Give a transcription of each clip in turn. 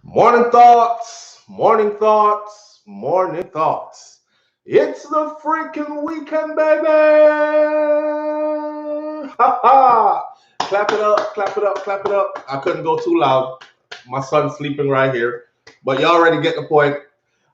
Morning thoughts, morning thoughts, morning thoughts. It's the freaking weekend, baby! Ha ha! Clap it up, clap it up, clap it up. I couldn't go too loud. My son's sleeping right here. But you already get the point.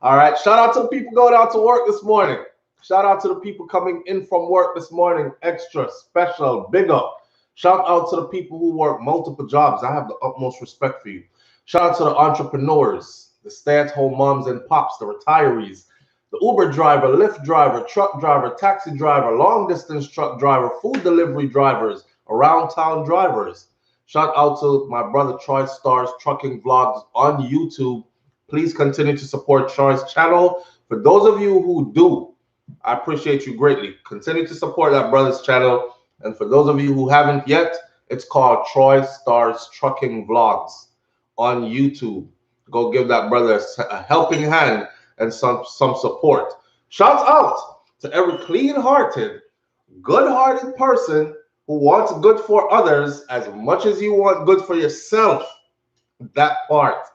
All right. Shout out to the people going out to work this morning. Shout out to the people coming in from work this morning. Extra, special, big up. Shout out to the people who work multiple jobs. I have the utmost respect for you. Shout out to the entrepreneurs, the stay-at-home moms and pops, the retirees, the Uber driver, Lyft driver, truck driver, taxi driver, long-distance truck driver, food delivery drivers, around-town drivers. Shout out to my brother Troy Star's Trucking Vlogs on YouTube. Please continue to support Troy's channel. For those of you who do, I appreciate you greatly. Continue to support that brother's channel. And for those of you who haven't yet, it's called Troy Star's Trucking Vlogs on YouTube. Go give that brother a helping hand and some support. Shout out to every clean-hearted, good-hearted person who wants good for others as much as you want good for yourself. That part,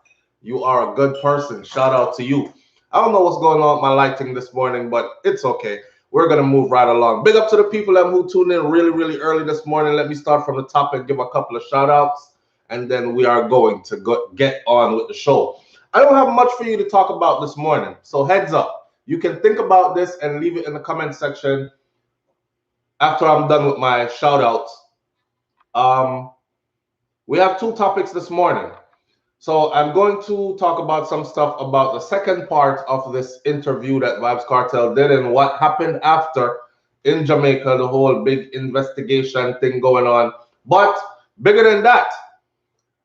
you are a good person. Shout out to you. I don't know what's going on with my lighting this morning, but it's okay. We're going to move right along. Big up to the people who tuned in really, really early this morning. Let me start from the top and give a couple of shout outs, and then we are going to get on with the show. I don't have much for you to talk about this morning, so heads up. You can think about this and leave it in the comment section after I'm done with my shout outs. We have two topics this morning. So I'm going to talk about some stuff about the second part of this interview that Vibes Cartel did and what happened after in Jamaica, the whole big investigation thing going on. But bigger than that,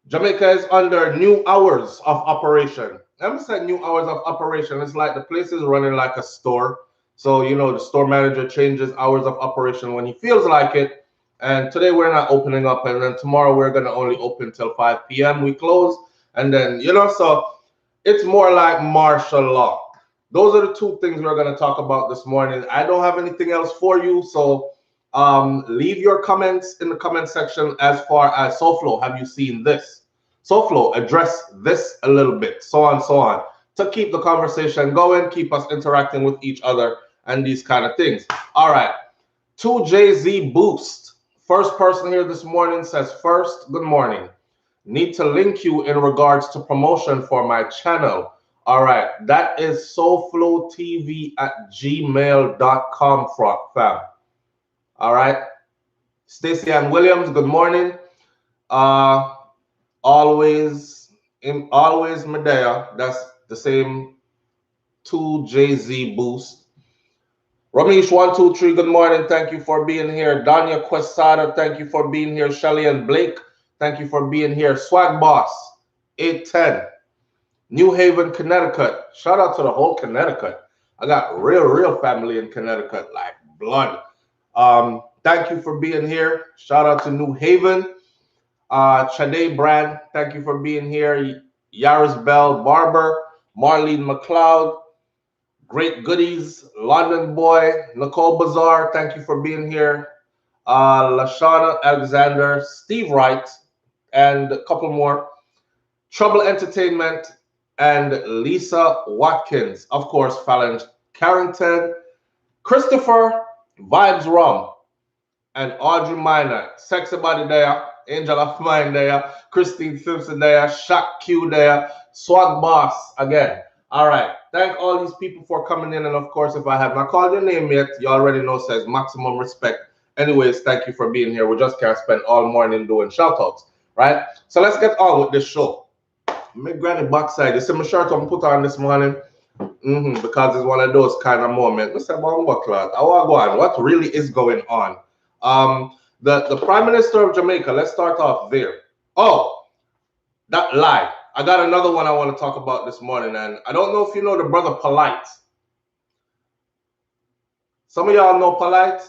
Jamaica is under new hours of operation. Let me say new hours of operation. It's like the place is running like a store. So, you know, the store manager changes hours of operation when he feels like it. And today we're not opening up. And then tomorrow we're going to only open till 5 p.m. We close. And then, you know, so it's more like martial law. Those are the two things we're going to talk about this morning. I don't have anything else for you. So leave your comments in the comment section as far as SouFlo. Have you seen this? SouFlo, address this a little bit, so on, to keep the conversation going, keep us interacting with each other and these kind of things. All right. 2JZ Boost. First person here this morning says, first, good morning. Need to link you in regards to promotion for my channel. All right, that is SouFLoTV@gmail.com, fam. All right, Stacey Ann Williams, good morning. Always Medea. That's the same 2JZ Boost. Ramesh 123, good morning. Thank you for being here. Danya Quesada, thank you for being here. Shelly and Blake, thank you for being here. Swag Boss 810, New Haven, Connecticut. Shout out to the whole Connecticut. I got real family in Connecticut, like blood. Thank you for being here. Shout out to New Haven. Chade Brand, thank you for being here. Yaris Bell Barber, Marlene McLeod, Great Goodies, London Boy, Nicole Bazaar, thank you for being here. Lashana Alexander, Steve Wright, and a couple more. Trouble Entertainment, and Lisa Watkins. Of course, Phalange Carrington, Christopher, Vibes Rum, and Audrey Minor. Sexy Body there, Angel of Mine there, Christine Simpson there, Shaq Q there, Swag Boss again. All right. Thank all these people for coming in. And of course, if I have not called your name yet, you already know says maximum respect. Anyways, thank you for being here. We just can't spend all morning doing shout outs, right? So let's get on with this show. My granny backside. You see my shirt I'm put on this morning? Because it's one of those kind of moments. Mr. Bambaclat, I want to go on. What really is going on? The Prime Minister of Jamaica, let's start off there. Oh, that lie. I got another one I want to talk about this morning, and I don't know if you know the brother Polight. Some of y'all know Polight.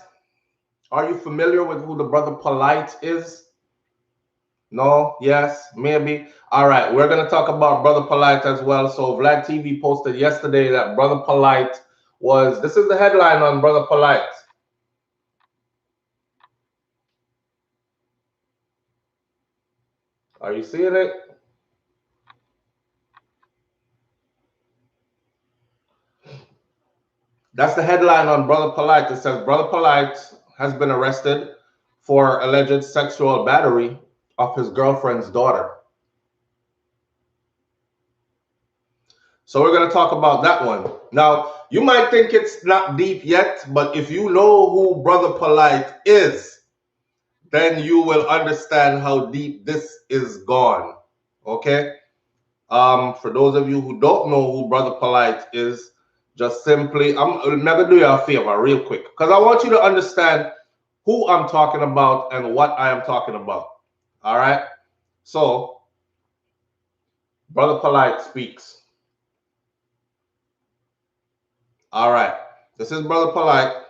Are you familiar with who the brother Polight is? No? Yes? Maybe? All right, we're going to talk about brother Polight as well. So Vlad TV posted yesterday that brother Polight was, this is the headline on brother Polight. Are you seeing it? That's the headline on Brother Polight. It says Brother Polight has been arrested for alleged sexual battery of his girlfriend's daughter. So we're going to talk about that one. Now, you might think it's not deep yet, but if you know who Brother Polight is, then you will understand how deep this is gone. Okay? For those of you who don't know who Brother Polight is, just simply, I'm never do you a favor real quick, because I want you to understand who I'm talking about and what I am talking about. All right? So, Brother Polight speaks. All right. This is Brother Polight.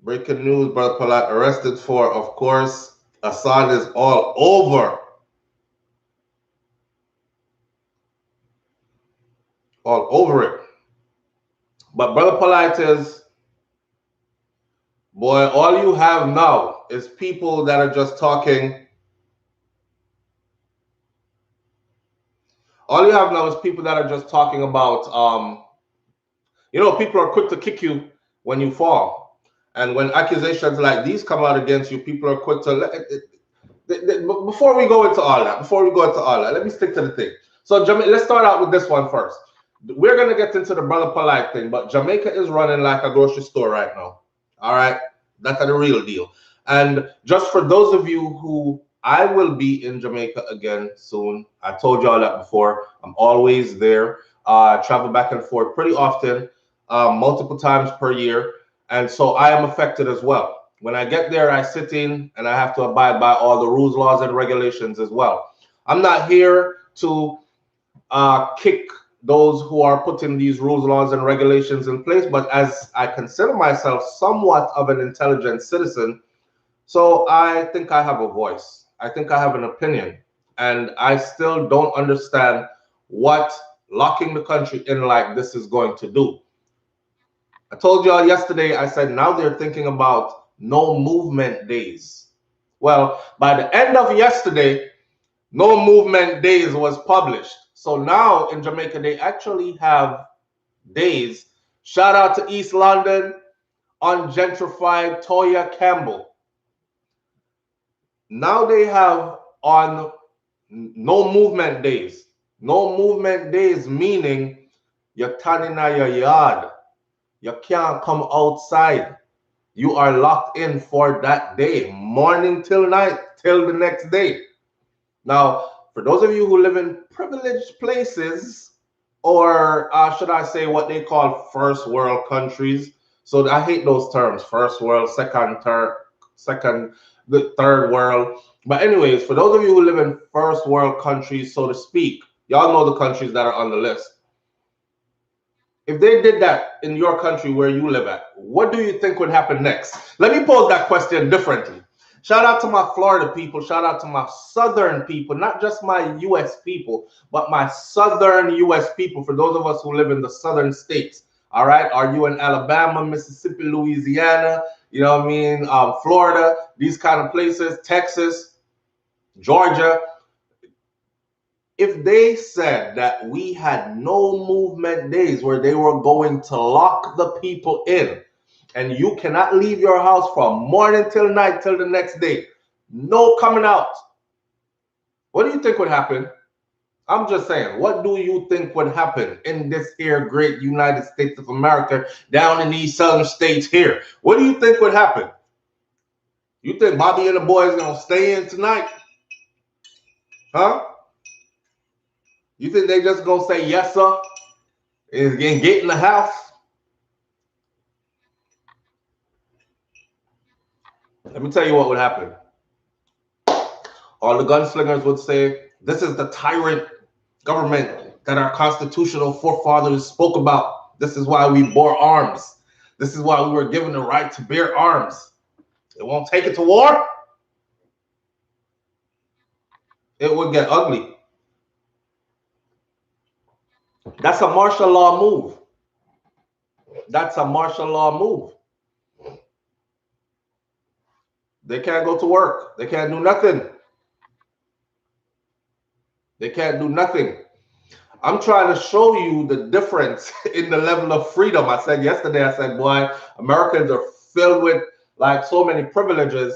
Breaking news, Brother Polight arrested for, of course, Assad is all over. All over it. But Brother Polight is, boy, all you have now is people that are just talking. All you have now is people that are just talking about, people are quick to kick you when you fall. And when accusations like these come out against you, people are quick to before we go into all that, let me stick to the thing. So let's start out with this one first. We're going to get into the Brother Polight thing, but Jamaica is running like a grocery store right now. All right? That's the real deal. And just for those of you who, I will be in Jamaica again soon. I told y'all that before. I'm always there. I travel back and forth pretty often, multiple times per year. And so I am affected as well. When I get there, I sit in and I have to abide by all the rules, laws, and regulations as well. I'm not here to kick those who are putting these rules, laws, and regulations in place, but as I consider myself somewhat of an intelligent citizen, so I think I have a voice. I think I have an opinion. And I still don't understand what locking the country in like this is going to do. I told y'all yesterday, I said now they're thinking about no movement days. Well, by the end of yesterday, no movement days was published. So now in Jamaica, they actually have days. Shout out to East London, ungentrified Toya Campbell. Now they have on no movement days. No movement days meaning you're standing in your yard. You can't come outside. You are locked in for that day, morning till night, till the next day. Now, for those of you who live in privileged places, or should I say what they call first world countries, so I hate those terms, first world, the third world. But anyways, for those of you who live in first world countries, so to speak, y'all know the countries that are on the list. If they did that in your country where you live at, what do you think would happen next? Let me pose that question differently. Shout out to my Florida people. Shout out to my southern people, not just my U.S. people, but my southern U.S. people, for those of us who live in the southern states. All right. Are you in Alabama, Mississippi, Louisiana? You know what I mean? Florida, these kind of places, Texas, Georgia. If they said that we had no movement days where they were going to lock the people in, and you cannot leave your house from morning till night till the next day, no coming out, what do you think would happen? I'm just saying, what do you think would happen in this here great United States of America, down in these southern states here? What do you think would happen? You think Bobby and the boys gonna stay in tonight? Huh? You think they just gonna say yes, sir, and get in the house? Let me tell you what would happen. All the gunslingers would say, this is the tyrant government that our constitutional forefathers spoke about. This is why we bore arms. This is why we were given the right to bear arms. It won't take it to war. It would get ugly. That's a martial law move. That's a martial law move. They can't go to work. They can't do nothing. They can't do nothing. I'm trying to show you the difference in the level of freedom. I said yesterday, I said, boy, Americans are filled with like so many privileges,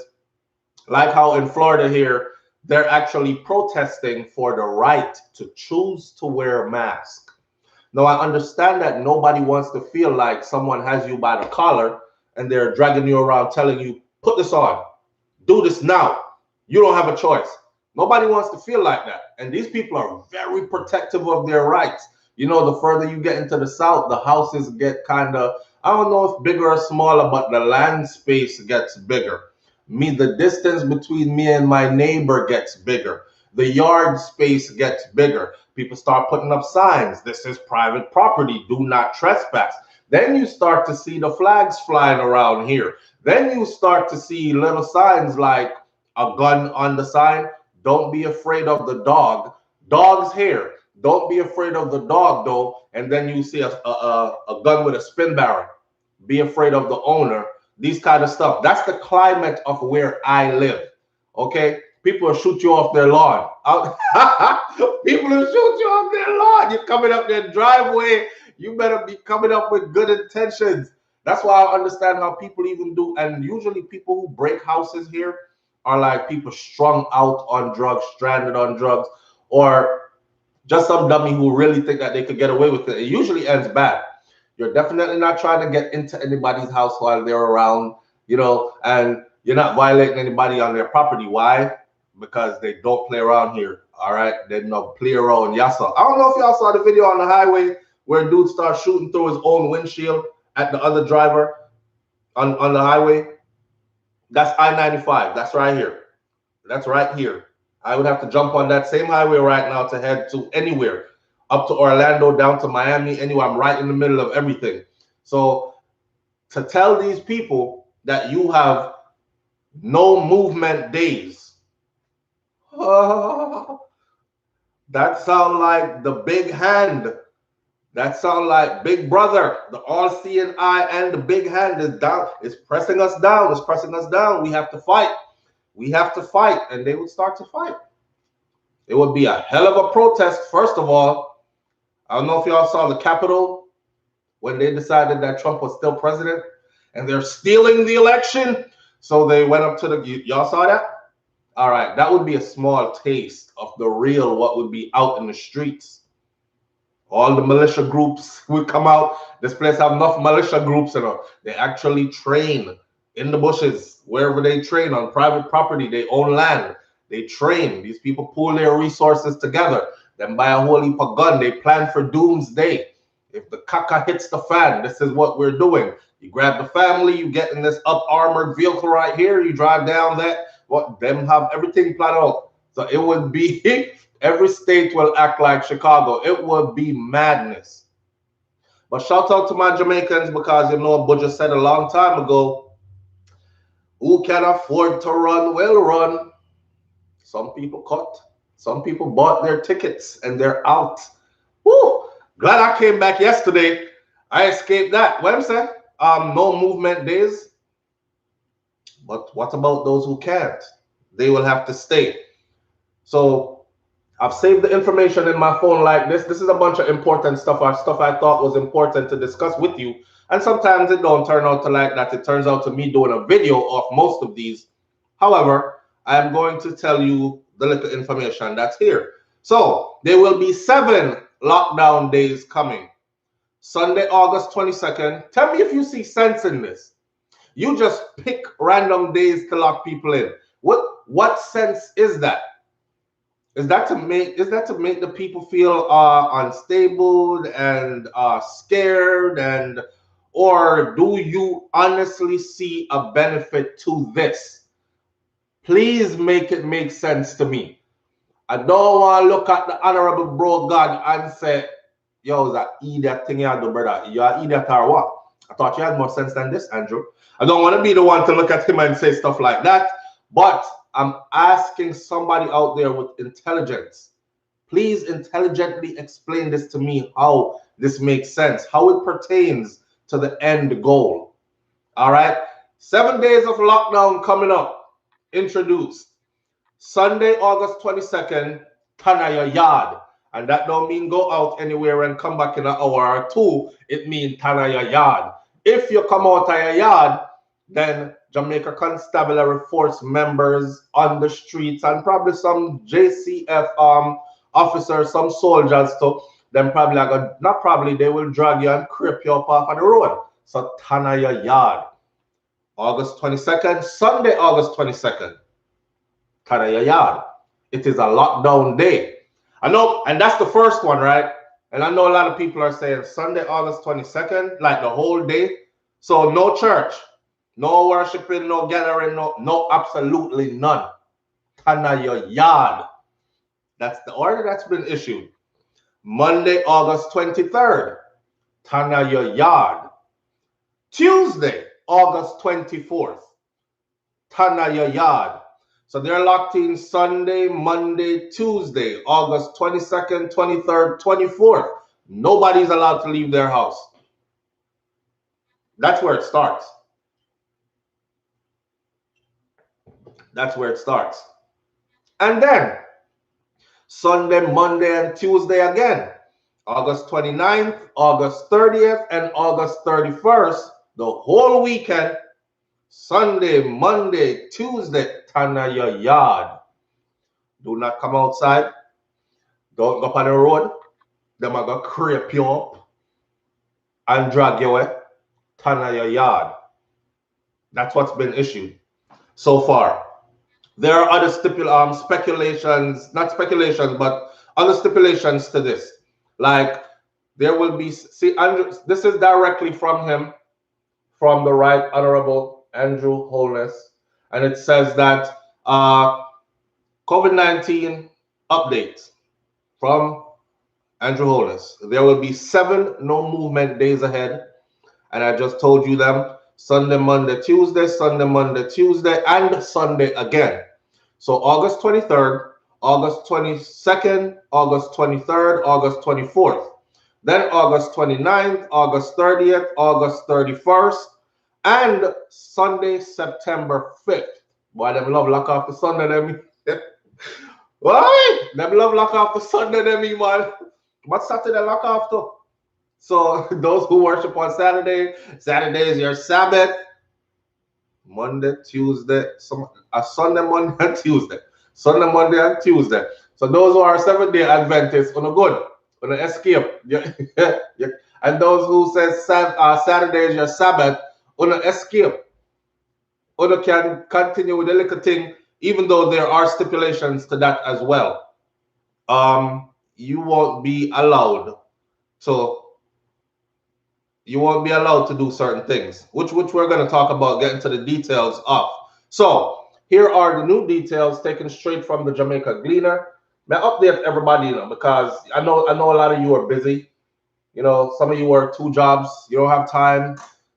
like how in Florida here, they're actually protesting for the right to choose to wear a mask. Now, I understand that nobody wants to feel like someone has you by the collar and they're dragging you around telling you, put this on, do this now. You don't have a choice. Nobody wants to feel like that. And these people are very protective of their rights. You know, the further you get into the South, the houses get kind of, I don't know if bigger or smaller, but the land space gets bigger. The distance between me and my neighbor gets bigger. The yard space gets bigger. People start putting up signs. This is private property. Do not trespass. Then you start to see the flags flying around here. Then you start to see little signs like a gun on the sign. Don't be afraid of the dog. Dog's here. Don't be afraid of the dog, though. And then you see a gun with a spin barrel. Be afraid of the owner. These kind of stuff. That's the climate of where I live. Okay? People will shoot you off their lawn. People will shoot you off their lawn. You're coming up their driveway. You better be coming up with good intentions. That's why I understand how people even do. And usually people who break houses here are like people strung out on drugs, stranded on drugs, or just some dummy who really think that they could get away with it. It usually ends bad. You're definitely not trying to get into anybody's house while they're around, you know, and you're not violating anybody on their property. Why? Because they don't play around here. All right. They don't play around. Yassa. I don't know if y'all saw the video on the highway where a dude starts shooting through his own windshield at the other driver on the highway. That's I-95. That's right here. That's right here. I would have to jump on that same highway right now to head to anywhere, up to Orlando, down to Miami, anywhere. I'm right in the middle of everything. So to tell these people that you have no movement days, that sounds like the big hand. That sounds like Big Brother, the all-seeing eye, and the big hand is down. It's pressing us down. It's pressing us down. We have to fight. We have to fight. And they would start to fight. It would be a hell of a protest. First of all, I don't know if y'all saw the Capitol when they decided that Trump was still president and they're stealing the election. So they went up to y'all saw that? All right. That would be a small taste of the real what would be out in the streets. All the militia groups will come out. This place have enough militia groups, you know. They actually train in the bushes, wherever they train on private property, they own land. They train. These people pool their resources together. Then buy a whole heap of gun. They plan for doomsday. If the caca hits the fan, this is what we're doing. You grab the family, you get in this up armored vehicle right here, you drive down that. What them have everything planned out. So it would be every state will act like Chicago. It would be madness. But shout out to my Jamaicans because you know Budja said a long time ago, who can afford to run will run. Some people cut. Some people bought their tickets and they're out. Woo! Glad I came back yesterday. I escaped that. What I'm saying? No movement days. But what about those who can't? They will have to stay. So I've saved the information in my phone like this. This is a bunch of important stuff, or stuff I thought was important to discuss with you. And sometimes it don't turn out to like that. It turns out to me doing a video of most of these. However, I am going to tell you the little information that's here. So there will be 7 lockdown days coming. Sunday, August 22nd. Tell me if you see sense in this. You just pick random days to lock people in. What sense is that? Is that to make the people feel unstable and scared, and or do you honestly see a benefit to this? Please make it make sense to me. I don't want to look at the honorable bro God and say, yo, is that idiot thing you do, brother? You're an idiot or what? I thought you had more sense than this, Andrew. I don't want to be the one to look at him and say stuff like that, but I'm asking somebody out there with intelligence. Please intelligently explain this to me, how this makes sense, how it pertains to the end goal. All right? 7 days of lockdown coming up. Introduced. Sunday, August 22nd, turn your yard. And that don't mean go out anywhere and come back in an hour or two. It means tan your yard. If you come out of your yard, then Jamaica Constabulary Force members on the streets and probably some JCF officers, some soldiers too, then probably not probably, they will drag you and creep you up off of the road. So tan your yard. August 22nd, Sunday, August 22nd. Tan your yard. It is a lockdown day. I know, and that's the first one, right? And I know a lot of people are saying Sunday, August 22nd, like the whole day. So no church, no worshiping, no gathering, no absolutely none. Tan your yard. That's the order that's been issued. Monday, August 23rd, tan your yard. Tuesday, August 24th, tan your yard. So they're locked in Sunday, Monday, Tuesday, August 22nd, 23rd, 24th. Nobody's allowed to leave their house. That's where it starts. That's where it starts. And then Sunday, Monday, and Tuesday again. August 29th, August 30th, and August 31st. The whole weekend. Sunday, Monday, Tuesday, tan your yard. Do not come outside. Don't go up on the road. Them are going to creep you up and drag you away. Tan your yard. That's what's been issued so far. There are other speculations, not speculations, but other stipulations to this. Like there will be, see, Andrew, this is directly from him, from the Right Honorable Andrew Holness, and it says that COVID-19 update from Andrew Holness. There will be 7 no movement days ahead, and I just told you them: Sunday, Monday, Tuesday, Sunday, Monday, Tuesday, and Sunday again. So August 23rd, August 22nd, August 23rd, August 24th. Then August 29th, August 30th, August 31st, and Sunday, September 5th. Boy, them love lock off the Sunday, them. Why? Them love lock off the Sunday, them, man. But Saturday lock off too. So those who worship on Saturday, Saturday is your Sabbath. Monday, Tuesday, Sunday, Monday, and Tuesday. Sunday, Monday, and Tuesday. So those who are 7-day Adventists, on a good, on an escape. And those who say Saturday is your Sabbath, on an escape. Or can continue with the little thing, even though there are stipulations to that as well. You won't be allowed to. You won't be allowed to do certain things, which we're going to talk about, getting to the details of. So here are the new details taken straight from the Jamaica Gleaner. May I update everybody, because I know a lot of you are busy. Some of you work 2 jobs. You don't have time.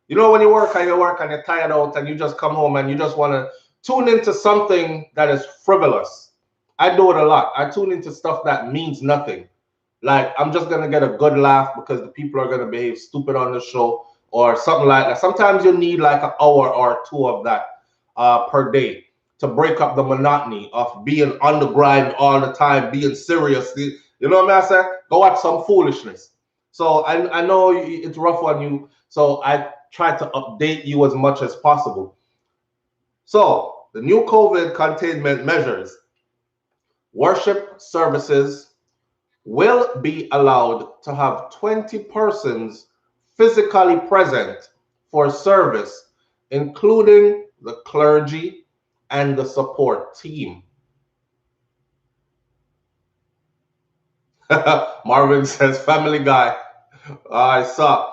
When you work and you're tired out and you just come home and you just want to tune into something that is frivolous. I do it a lot. I tune into stuff that means nothing. Like, I'm just going to get a good laugh because the people are going to behave stupid on the show or something like that. Sometimes you need like an hour or 2 of that per day to break up the monotony of being on the grind all the time, being serious. You know what I mean? Go watch some foolishness. So I know it's rough on you. So I try to update you as much as possible. So the new COVID containment measures. Worship services will be allowed to have 20 persons physically present for service, including the clergy and the support team. Marvin says, Family Guy. I saw.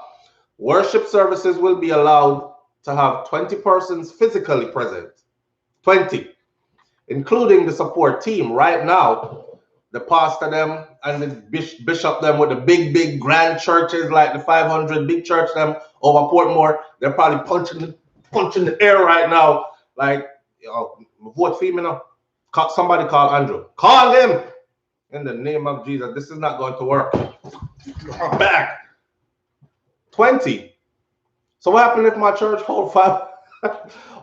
Worship services will be allowed to have 20 persons physically present. 20, including the support team. Right now, the pastor them and the bishop them with the big grand churches like the 500 big church them over Portmore, they're probably punching the air right now. Like, vote for me now. Somebody call Andrew. Call him in the name of Jesus. This is not going to work. I'm back. 20. So what happened if my church hold 5?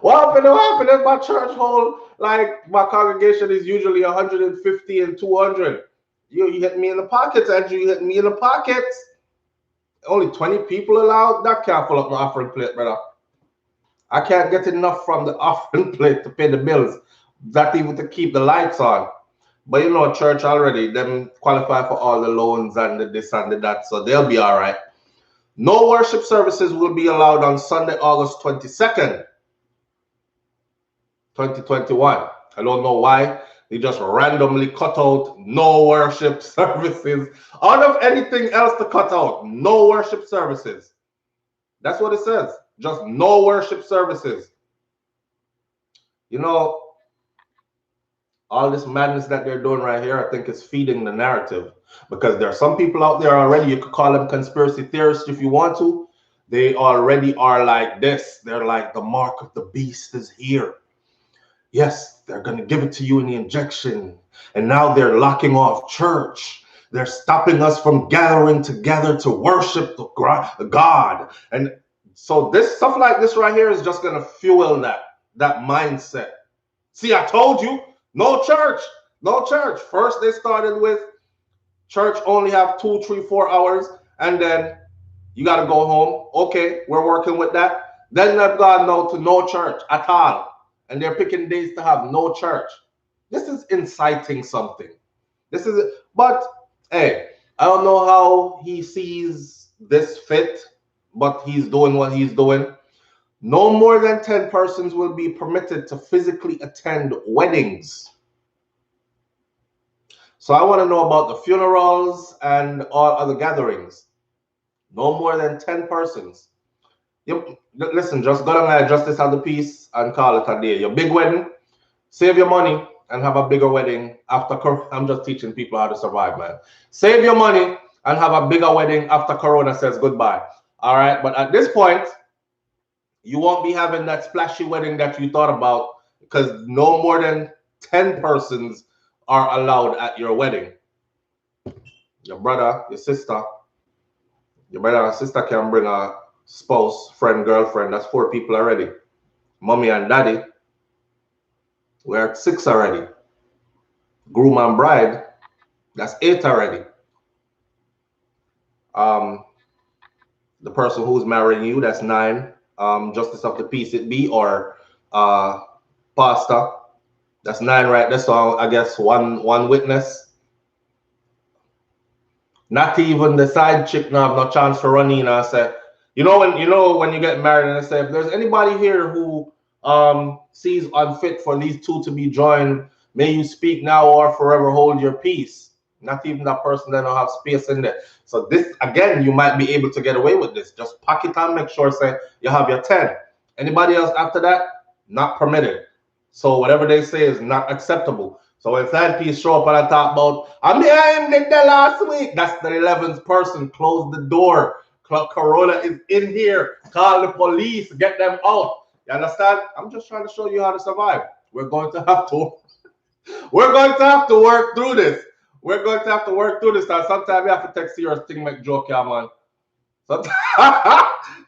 What happened if my church hold, like, my congregation is usually 150 and 200? You hit me in the pockets, Andrew. You hit me in the pockets. Only 20 people allowed. That can't fill up my offering plate, brother. I can't get enough from the offering plate to pay the bills. Not even to keep the lights on. But you know, church already, them qualify for all the loans and the this and the that, so they'll be all right. No worship services will be allowed on Sunday, August 22nd, 2021. I don't know why. They just randomly cut out no worship services. Out of anything else to cut out, no worship services. That's what it says. Just no worship services. You know, all this madness that they're doing right here, I think is feeding the narrative. Because there are some people out there already, you could call them conspiracy theorists if you want to. They already are like this. They're like, the mark of the beast is here. Yes, they're going to give it to you in the injection. And now they're locking off church. They're stopping us from gathering together to worship the God. And so this stuff like this right here is just going to fuel that mindset. See, I told you, no church, no church. First, they started with church only have 2, 3, 4 hours, and then you got to go home. Okay, we're working with that. Then they've gone now to no church at all. And they're picking days to have no church. This is inciting something. This is, but hey, I don't know how he sees this fit, but he's doing what he's doing. No more than 10 persons will be permitted to physically attend weddings. So I want to know about the funerals and all other gatherings. No more than 10 persons. Listen, just go down and justice of the peace and call it a day. Your big wedding, save your money and have a bigger wedding after. I'm just teaching people how to survive, man. Save your money and have a bigger wedding after Corona says goodbye. All right, but at this point, you won't be having that splashy wedding that you thought about because no more than 10 persons are allowed at your wedding. Your brother, your sister, and sister can bring a spouse, friend, girlfriend. That's 4 people already. Mommy and daddy, we're at 6 already. Groom and bride, that's 8 already. The person who's marrying you, that's 9. Justice of the peace it be, or pastor, that's 9 right there. So I guess one witness. Not even the side chick now have no chance for running and say, you know when you get married and I say, if there's anybody here who sees unfit for these 2 to be joined, may you speak now or forever hold your peace. Not even that person that don't have space in there. So this, again, you might be able to get away with this. Just pack it and make sure say you have your 10. Anybody else after that, not permitted. So whatever they say is not acceptable. So when side piece show up and I talk about, I'm behind the last week, that's the 11th person. Close the door. Corona is in here. Call the police. Get them out. You understand? I'm just trying to show you how to survive. We're going to have to work through this. We're going to have to work through this. And sometimes you have to text serious thing make joke, yeah, man.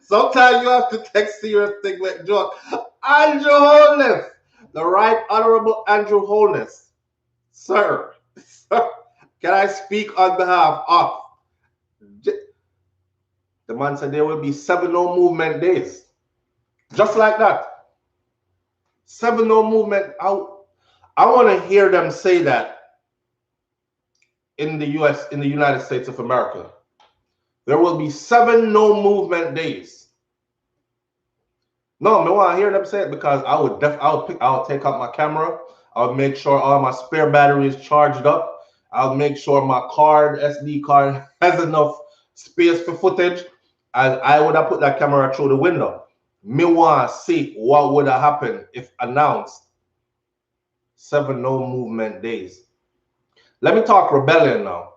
Sometimes you have to text serious thing make joke. Andrew Holness, the Right Honorable Andrew Holness. Sir, can I speak on behalf of? The man said there will be 7 no movement days. Just like that. 7 no movement. I want to hear them say that in the US, in the United States of America. There will be 7 no movement days. No, I want to hear them say it because I would take out my camera. I would make sure all my spare battery is charged up. I'll make sure my SD card has enough space for footage. And I would have put that camera through the window. Me want to see what would have happened if announced 7 no movement days. Let me talk rebellion now.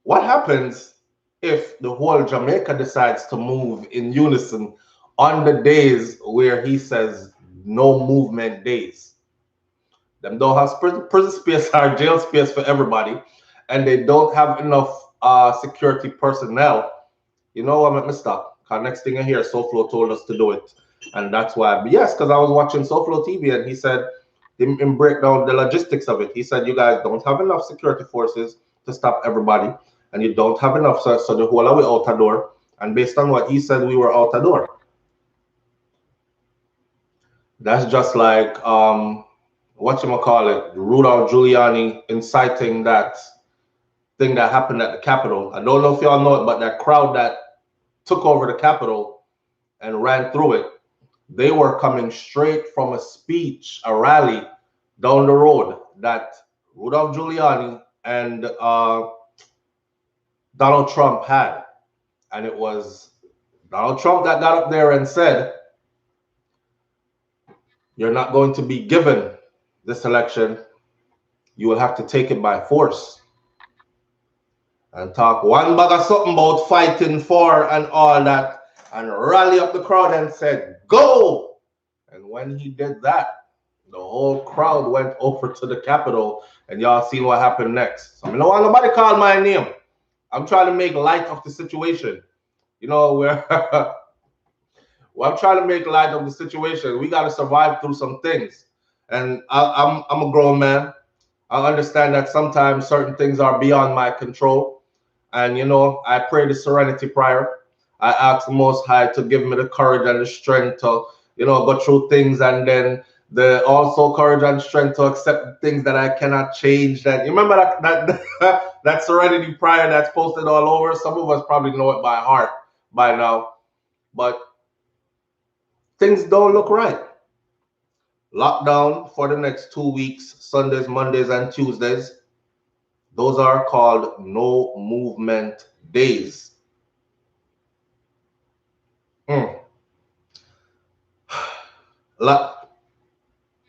What happens if the whole Jamaica decides to move in unison on the days where he says no movement days? Them don't have prison space or jail space for everybody, and they don't have enough security personnel. You know what, let me stop. Because next thing I hear, SouFLo told us to do it. And that's why, yes, because I was watching SouFLoTV and he said, him break down the logistics of it. He said, you guys don't have enough security forces. to stop everybody, and you don't have enough, so the whole of we out the door. And based on what he said, we were out the door. That's just like whatchamacallit, Rudolph Giuliani inciting that thing that happened at the Capitol. I don't know if y'all know it, but that crowd that took over the Capitol and ran through it, they were coming straight from a speech, a rally down the road that Rudolph Giuliani and Donald Trump had. And it was Donald Trump that got up there and said, you're not going to be given this election. You will have to take it by force. And talk one bag of something about fighting for and all that, and rally up the crowd and said, go! And when he did that, the whole crowd went over to the Capitol, and y'all seen what happened next. So I don't want nobody call my name. I'm trying to make light of the situation. You know, well, I'm trying to make light of the situation. We got to survive through some things. And I'm a grown man. I understand that sometimes certain things are beyond my control. And, you know, I pray the serenity prayer. I ask the Most High to give me the courage and the strength to, you know, go through things, and then the also courage and strength to accept the things that I cannot change. That you remember that that serenity prayer that's posted all over. Some of us probably know it by heart by now, but things don't look right. Lockdown for the next 2 weeks, Sundays, Mondays, and Tuesdays. Those are called no movement days.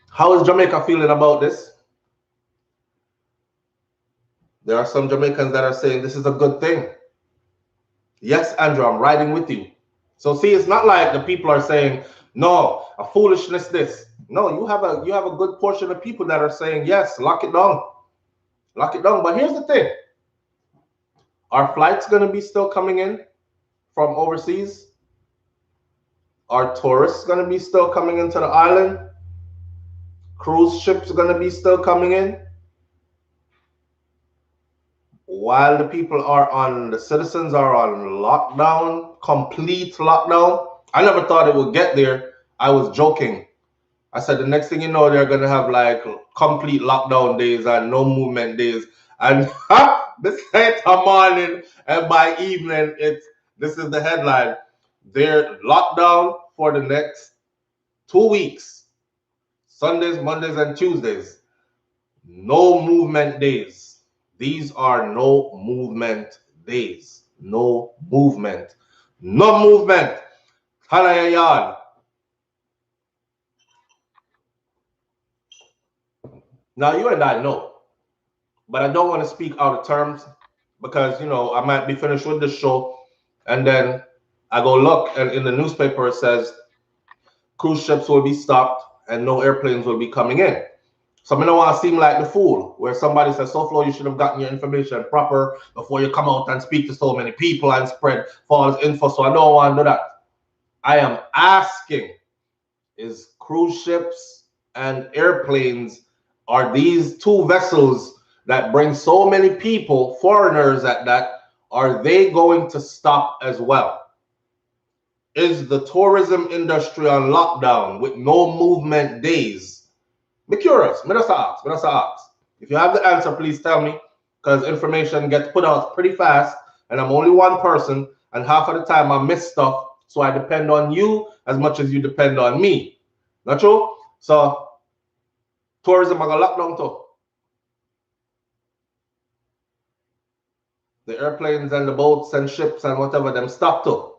How is Jamaica feeling about this? There are some Jamaicans that are saying this is a good thing. Yes, Andrew, I'm riding with you. So see, it's not like the people are saying, no, a foolishness this. No, you have a good portion of people that are saying, yes, lock it down. Lock it down. But here's the thing. Are flights going to be still coming in from overseas? Are tourists going to be still coming into the island? Cruise ships going to be still coming in? While the citizens are on lockdown, complete lockdown. I never thought it would get there. I was joking. I said the next thing you know, they're going to have like complete lockdown days and no movement days. And this late morning and by evening, this is the headline. They're locked down for the next 2 weeks. Sundays, Mondays, and Tuesdays. No movement days. These are no movement days. No movement. No movement. Halayayan. Now, you and I know, but I don't want to speak out of terms because, you know, I might be finished with this show and then I go look and in the newspaper it says cruise ships will be stopped and no airplanes will be coming in. So I don't want to seem like the fool where somebody says, SouFlo, you should have gotten your information proper before you come out and speak to so many people and spread false info. So I don't want to do that. I am asking, is cruise ships and airplanes, are these two vessels that bring so many people, foreigners at that, are they going to stop as well? Is the tourism industry on lockdown with no movement days? Be curious. Me just ask. If you have the answer, please tell me, because information gets put out pretty fast, and I'm only one person, and half of the time I miss stuff, so I depend on you as much as you depend on me. Not true? So tourism are gonna lock down too. The airplanes and the boats and ships and whatever them stop too.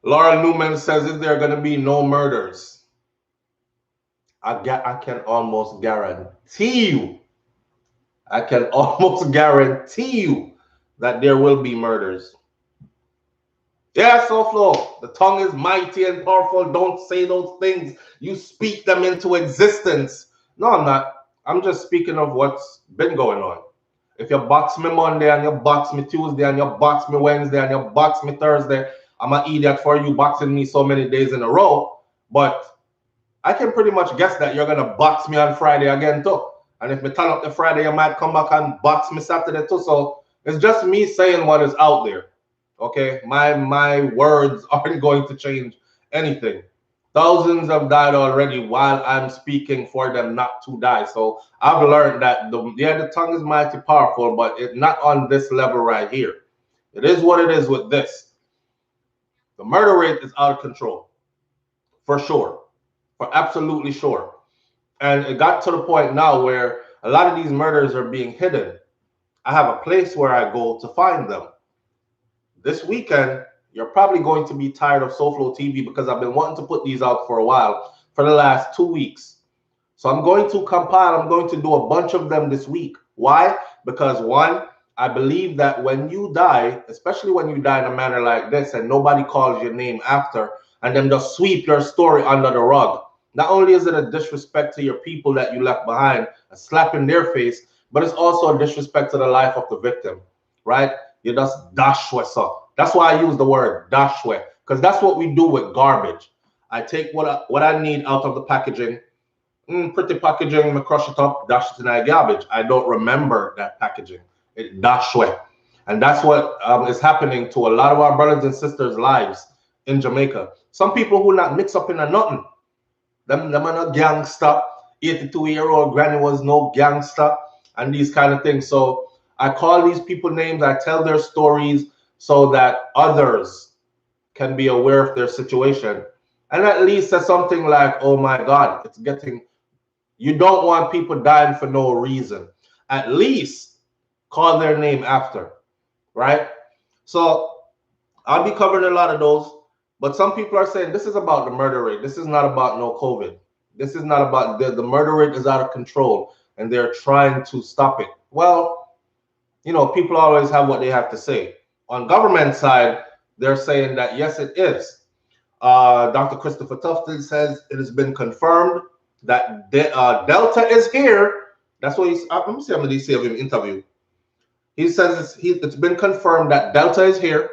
Laura Newman says, is there going to be no murders? I can almost guarantee you. I can almost guarantee you that there will be murders. Yeah, SouFlo, the tongue is mighty and powerful. Don't say those things. You speak them into existence. No, I'm not. I'm just speaking of what's been going on. If you box me Monday and you box me Tuesday and you box me Wednesday and you box me Thursday, I'm an idiot for you boxing me so many days in a row. But I can pretty much guess that you're going to box me on Friday again too. And if me turn up the Friday, you might come back and box me Saturday too. So it's just me saying what is out there. Okay, my words aren't going to change anything. Thousands have died already while I'm speaking for them not to die. So I've learned that the tongue is mighty powerful, but it's not on this level right here. It is what it is with this. The murder rate is out of control, for sure, for absolutely sure. And it got to the point now where a lot of these murders are being hidden. I have a place where I go to find them. This weekend, you're probably going to be tired of SouFLoTV because I've been wanting to put these out for a while, for the last 2 weeks. So I'm going to compile, I'm going to do a bunch of them this week. Why? Because one, I believe that when you die, especially when you die in a manner like this and nobody calls your name after, and then just sweep your story under the rug, not only is it a disrespect to your people that you left behind, a slap in their face, but it's also a disrespect to the life of the victim, right? You just dashwe, so that's why I use the word dashwe, because that's what we do with garbage. I take what I need out of the packaging, pretty packaging, I crush it up, dash it in a garbage. I don't remember that packaging. It dashwe. And that's what is happening to a lot of our brothers and sisters' lives in Jamaica. Some people who not mix up in a nothing. Them are not gangster. 82-year-old granny was no gangster and these kind of things. So I call these people names, I tell their stories so that others can be aware of their situation. And at least say something like, oh my God, it's getting, you don't want people dying for no reason. At least call their name after, right? So I'll be covering a lot of those. But some people are saying this is about the murder rate. This is not about no COVID. This is not about the murder rate is out of control and they're trying to stop it. Well, you know, people always have what they have to say. On government side, they're saying that yes, it is. Dr. Christopher Tufton says it has been confirmed that Delta is here. That's what he's. Let me see how many see of him interview. He says it's been confirmed that Delta is here.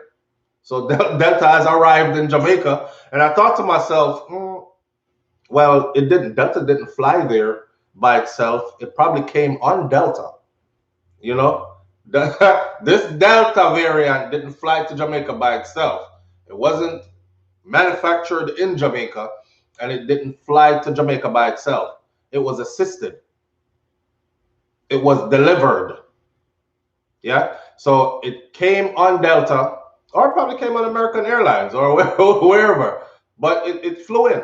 So Delta has arrived in Jamaica, and I thought to myself, well, it didn't. Delta didn't fly there by itself. It probably came on Delta. You know, this Delta variant didn't fly to Jamaica by itself. It wasn't manufactured in Jamaica, and it didn't fly to Jamaica by itself. It was assisted. It was delivered. Yeah. So it came on Delta, or it probably came on American Airlines or wherever. But it flew in.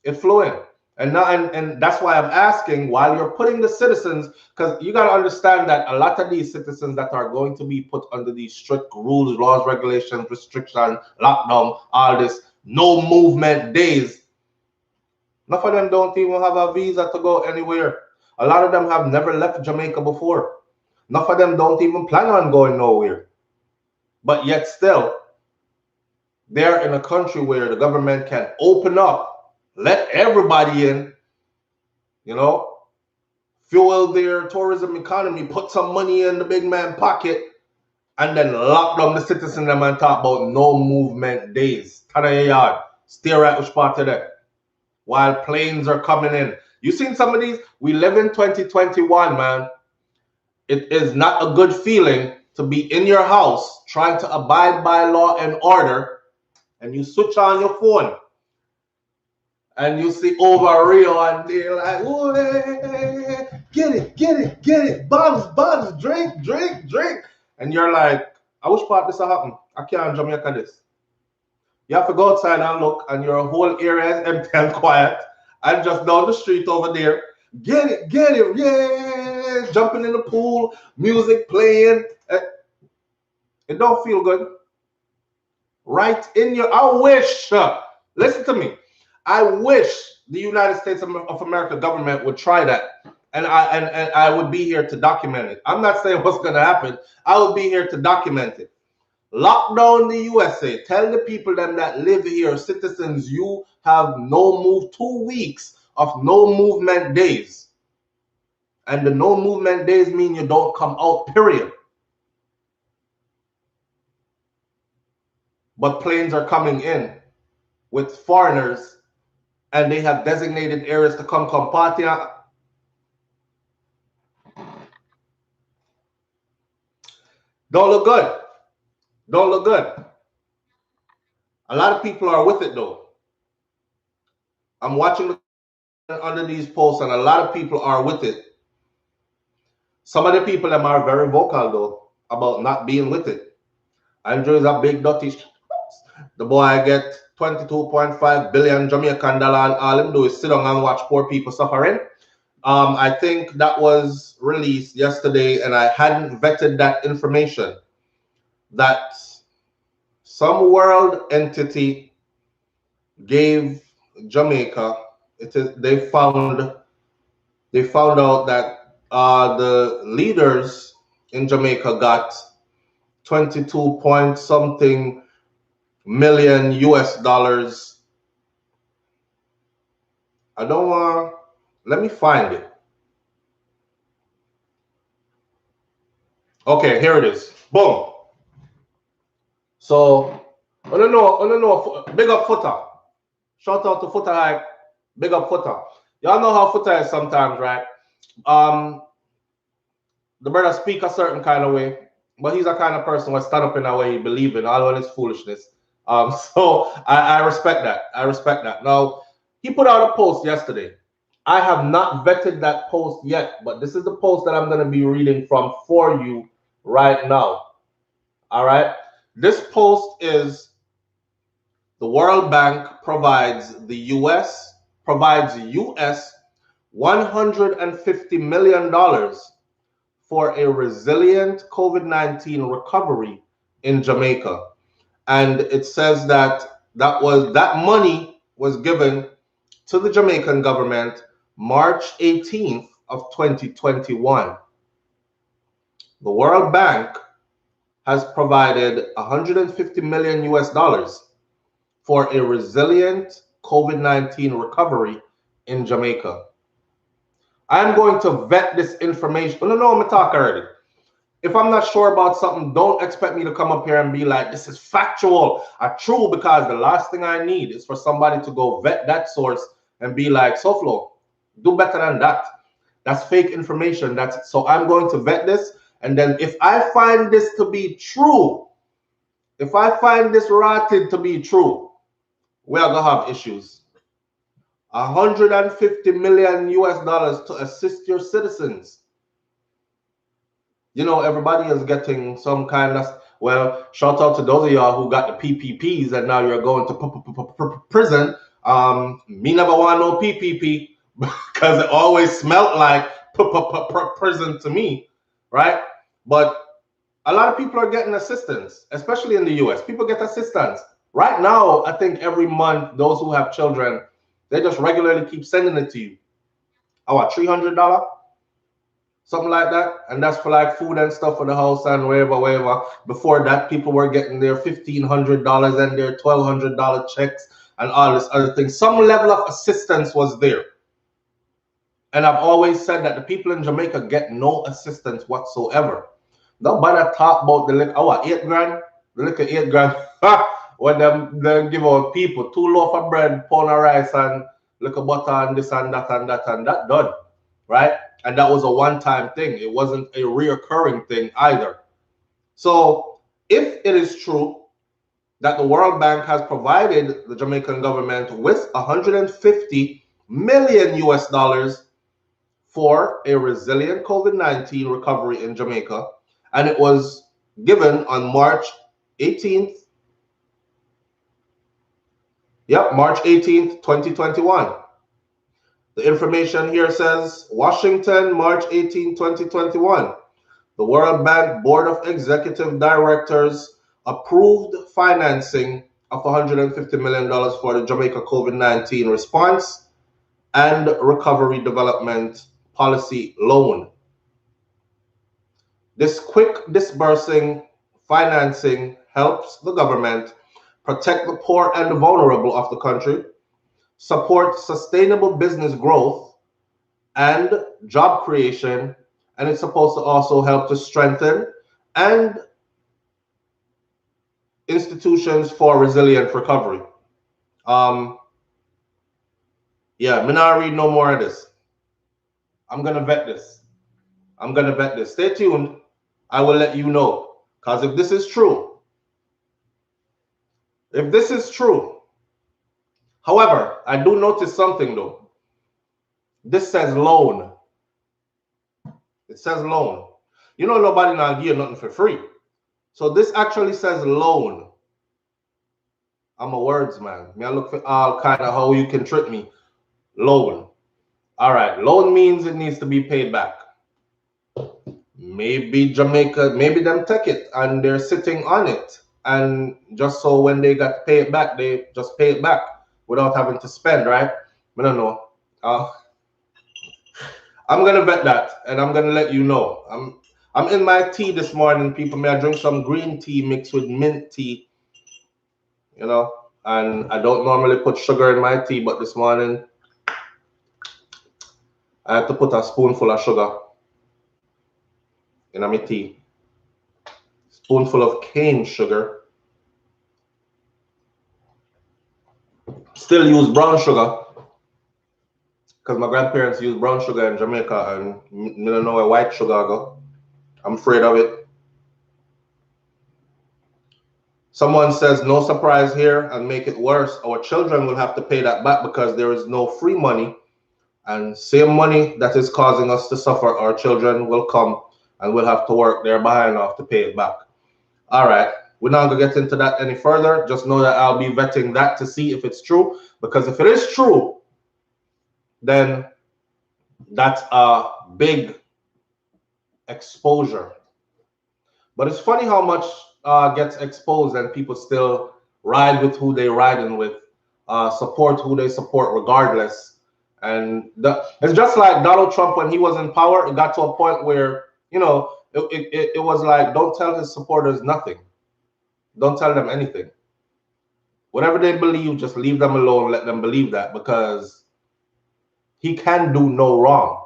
It flew in. And now, and that's why I'm asking, while you're putting the citizens, because you got to understand that a lot of these citizens that are going to be put under these strict rules, laws, regulations, restrictions, lockdown, all this, no movement days, enough of them don't even have a visa to go anywhere. A lot of them have never left Jamaica before. Enough of them don't even plan on going nowhere. But yet still, they're in a country where the government can open up, let everybody in, you know, fuel their tourism economy, put some money in the big man pocket, and then lock down the citizens and talk about no movement days. Tada your yard. Stare at which part of that. While planes are coming in. You seen some of these? We live in 2021, man. It is not a good feeling to be in your house trying to abide by law and order, and you switch on your phone and you see over Rio and they're like, oh, hey, get it, Bob's, drink. And you're like, I wish part this will happen. I can't Jamaica this. You have to go outside and look, and your whole area is empty and quiet. And just down the street over there, get it, yeah, jumping in the pool, music playing. It don't feel good. Right in your, I wish, listen to me. I wish the United States of America government would try that. And I would be here to document it. I'm not saying what's going to happen. I would be here to document it. Lock down the USA. Tell the people them that live here, citizens, you have no move, 2 weeks of no movement days. And the no movement days mean you don't come out, period. But planes are coming in with foreigners, and they have designated areas to come party. Don't look good. Don't look good. A lot of people are with it though. I'm watching the under these posts, and a lot of people are with it. Some of the people them are very vocal though about not being with it. Andrew is a big dirty. The boy get 22.5 billion Jamaican dollar, and all him do is sit down and watch poor people suffering. I think that was released yesterday, and I hadn't vetted that information. That some world entity gave Jamaica. They found out that the leaders in Jamaica got 22 point something million US dollars. I don't want. Let me find it. Okay, here it is. Boom. So I don't know. Big up Footer. Shout out to Footer, like big up Footer. Y'all know how Footer is sometimes, right? The brother speak a certain kind of way, but he's a kind of person who stand up in a way he believe in, all of his foolishness. So I respect that. I respect that. Now, he put out a post yesterday. I have not vetted that post yet, but this is the post that I'm going to be reading from for you right now. All right. This post is the World Bank provides US $150 million for a resilient COVID-19 recovery in Jamaica. And it says that that money was given to the Jamaican government March 18th of 2021. The World Bank has provided 150 million US dollars for a resilient COVID-19 recovery in Jamaica. I'm going to vet this information. No, I'm going to talk already. If I'm not sure about something, don't expect me to come up here and be like, this is factual or true, because the last thing I need is for somebody to go vet that source and be like, SouFlo, do better than that. That's fake information. So I'm going to vet this. And then if I find this to be true, if I find this rotted to be true, we are going to have issues. 150 million US dollars to assist your citizens. You know, everybody is getting some kind of, well, shout out to those of y'all who got the PPPs and now you're going to prison. Me never want no PPP because it always smelled like prison to me, right? But a lot of people are getting assistance, especially in the US. People get assistance. Right now, I think every month, those who have children, they just regularly keep sending it to you. What, $300? Something like that. And that's for like food and stuff for the house and wherever. Before that, people were getting their $1,500 and their $1,200 checks and all this other thing. Some level of assistance was there. And I've always said that the people in Jamaica get no assistance whatsoever. Nobody talk about the liquor. Oh, what, 8 grand? The liquor 8 grand. When them give out people 2 loaf of bread, pound of rice, and liquor butter, and this and that and that and that done. Right? And that was a one-time thing. It wasn't a reoccurring thing either. So if it is true that the World Bank has provided the Jamaican government with 150 million US dollars for a resilient COVID-19 recovery in Jamaica, and it was given on March 18th. Yep, March 18th, 2021. The information here says Washington, March 18, 2021. The World Bank Board of Executive Directors approved financing of $150 million for the Jamaica COVID-19 response and recovery development policy loan. This quick disbursing financing helps the government protect the poor and the vulnerable of the country, support sustainable business growth and job creation, and it's supposed to also help to strengthen and institutions for resilient recovery. Yeah, me not read no more of this. I'm gonna vet this. Stay tuned. I will let you know, Because if this is true, however, I do notice something though. This says loan. It says loan. You know, nobody now give you nothing for free. So this actually says loan. I'm a words man. Me I look for all kind of how you can trick me. Loan. All right. Loan means it needs to be paid back. Maybe Jamaica, maybe them take it and they're sitting on it. And just so when they got to pay it back, they just pay it back without having to spend, right? I don't know. I'm gonna bet that, and I'm gonna let you know. I'm in my tea this morning, people. May I drink some green tea mixed with mint tea, you know? And I don't normally put sugar in my tea, but this morning I had to put a spoonful of sugar in my tea. Spoonful of cane sugar. Still use brown sugar because my grandparents use brown sugar in Jamaica, and I don't know where white sugar go. I'm afraid of it. Someone says, no surprise here, and make it worse. Our children will have to pay that back because there is no free money. And same money that is causing us to suffer, our children will come and we'll have to work their behind off to pay it back. All right. We're not going to get into that any further. Just know that I'll be vetting that to see if it's true. Because if it is true, then that's a big exposure. But it's funny how much gets exposed and people still ride with who they riding with, support who they support regardless. And it's just like Donald Trump when he was in power. It got to a point where, you know, it was like, don't tell his supporters nothing. Don't tell them anything. Whatever they believe, just leave them alone. Let them believe that, because he can do no wrong.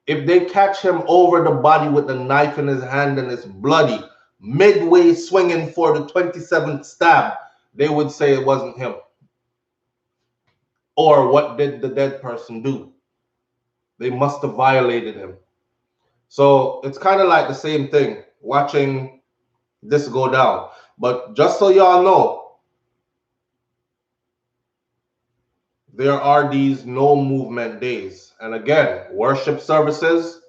If they catch him over the body with a knife in his hand and it's bloody, midway swinging for the 27th stab, they would say it wasn't him. Or what did the dead person do? They must have violated him. So it's kind of like the same thing, watching this go down. But just so y'all know, there are these no movement days. And again, worship services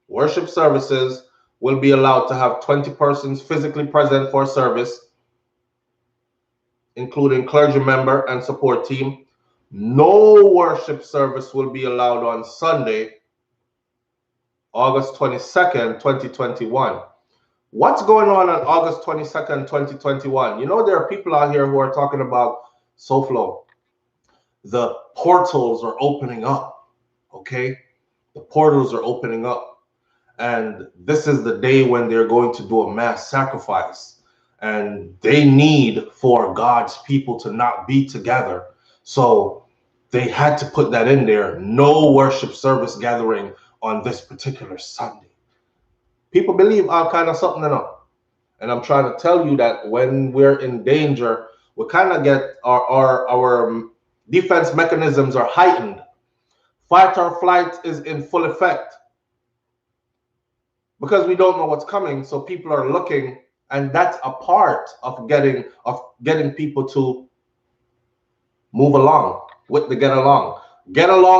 will be allowed to have 20 persons physically present for service, including clergy member and support team. No worship service will be allowed on Sunday, August 22nd, 2021. What's going on August 22nd, 2021? You know, there are people out here who are talking about SouFLo. The portals are opening up, okay? The portals are opening up. And this is the day when they're going to do a mass sacrifice. And they need for God's people to not be together. So they had to put that in there. No worship service gathering on this particular Sunday. People believe all kind of something enough. And I'm trying to tell you that when we're in danger, we kind of get our defense mechanisms are heightened. Fight or flight is in full effect because we don't know what's coming. So people are looking, and that's a part of getting people to move along with the get along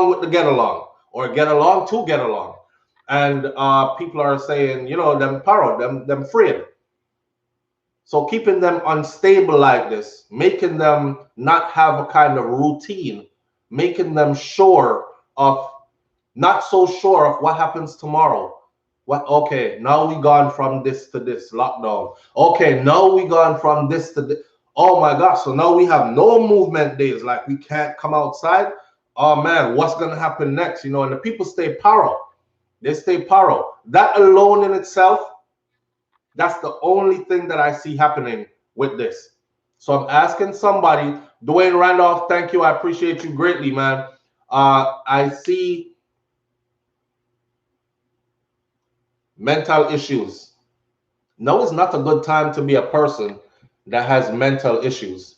with the get along, or get along to get along. And people are saying, you know, them power, them afraid. So keeping them unstable like this, making them not have a kind of routine, making them not so sure of what happens tomorrow. Okay, now we gone from this to this lockdown. Okay, now we gone from this to this. Oh my gosh, so now we have no movement days, like we can't come outside. Oh man, what's gonna happen next? You know, and the people stay paro. They stay paro. That alone in itself, that's the only thing that I see happening with this. So I'm asking somebody, Dwayne Randolph, thank you. I appreciate you greatly, man. I see mental issues. No, it's not a good time to be a person that has mental issues.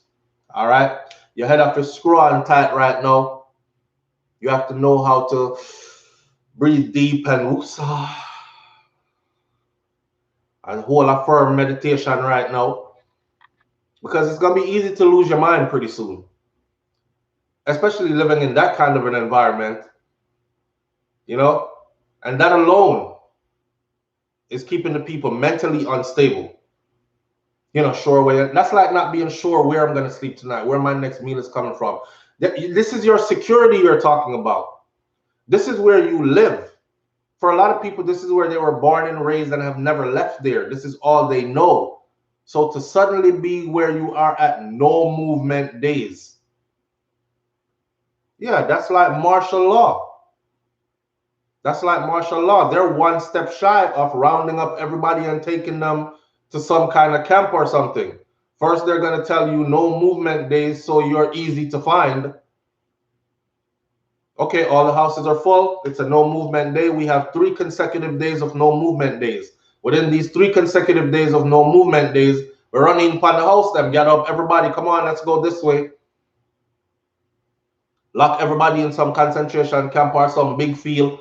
All right? Your head have to screw on tight right now. You have to know how to breathe deep and woosah. and hold a firm meditation right now, because it's going to be easy to lose your mind pretty soon, especially living in that kind of an environment, you know, and that alone is keeping the people mentally unstable. You know, sure where that's like not being sure where I'm going to sleep tonight, where my next meal is coming from. This is your security you're talking about. This is where you live. For a lot of people, this is where they were born and raised and have never left there. This is all they know. So to suddenly be where you are at no movement days, yeah, that's like martial law. That's like martial law. They're one step shy of rounding up everybody and taking them to some kind of camp or something. First, they're going to tell you no movement days, so you're easy to find. Okay, all the houses are full. It's a no movement day. We have 3 consecutive days of no movement days. Within these 3 consecutive days of no movement days, we're running upon the house. Them get up, everybody, come on, let's go this way. Lock everybody in some concentration camp or some big field.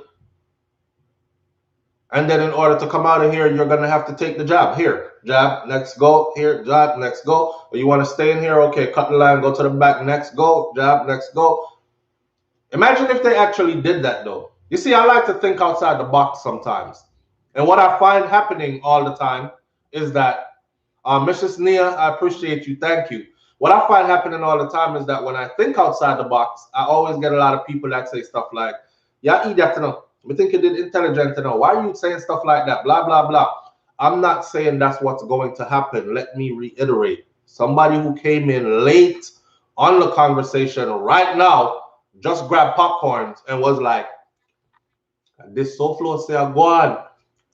And then in order to come out of here, you're going to have to take the jab. Here, jab, next go. Here, jab, next go. Or you want to stay in here? Okay, cut the line, go to the back, next go. Jab, next go. Imagine if they actually did that, though. You see, I like to think outside the box sometimes. And what I find happening all the time is that, Mrs. Nia, I appreciate you. Thank you. What I find happening all the time is that when I think outside the box, I always get a lot of people that say stuff like, yeah, idiot, you know. We think you did intelligent, you know. Why are you saying stuff like that? Blah, blah, blah. I'm not saying that's what's going to happen. Let me reiterate. Somebody who came in late on the conversation right now just grabbed popcorns and was like, this SouFLo say, go on.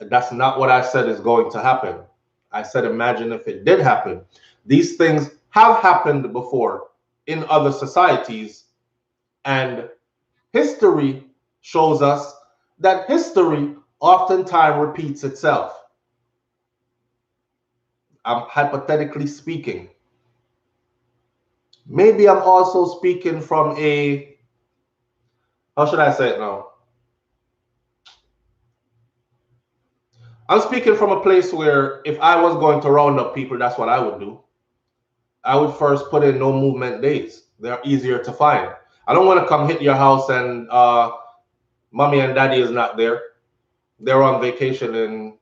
That's not what I said is going to happen. I said, imagine if it did happen. These things have happened before in other societies, and history shows us that history oftentimes repeats itself. I'm hypothetically speaking. Maybe I'm also speaking from a, how should I say it now? I'm speaking from a place where if I was going to round up people, that's what I would do. I would first put in no movement days. They're easier to find. I don't want to come hit your house and mommy and daddy is not there. They're on vacation in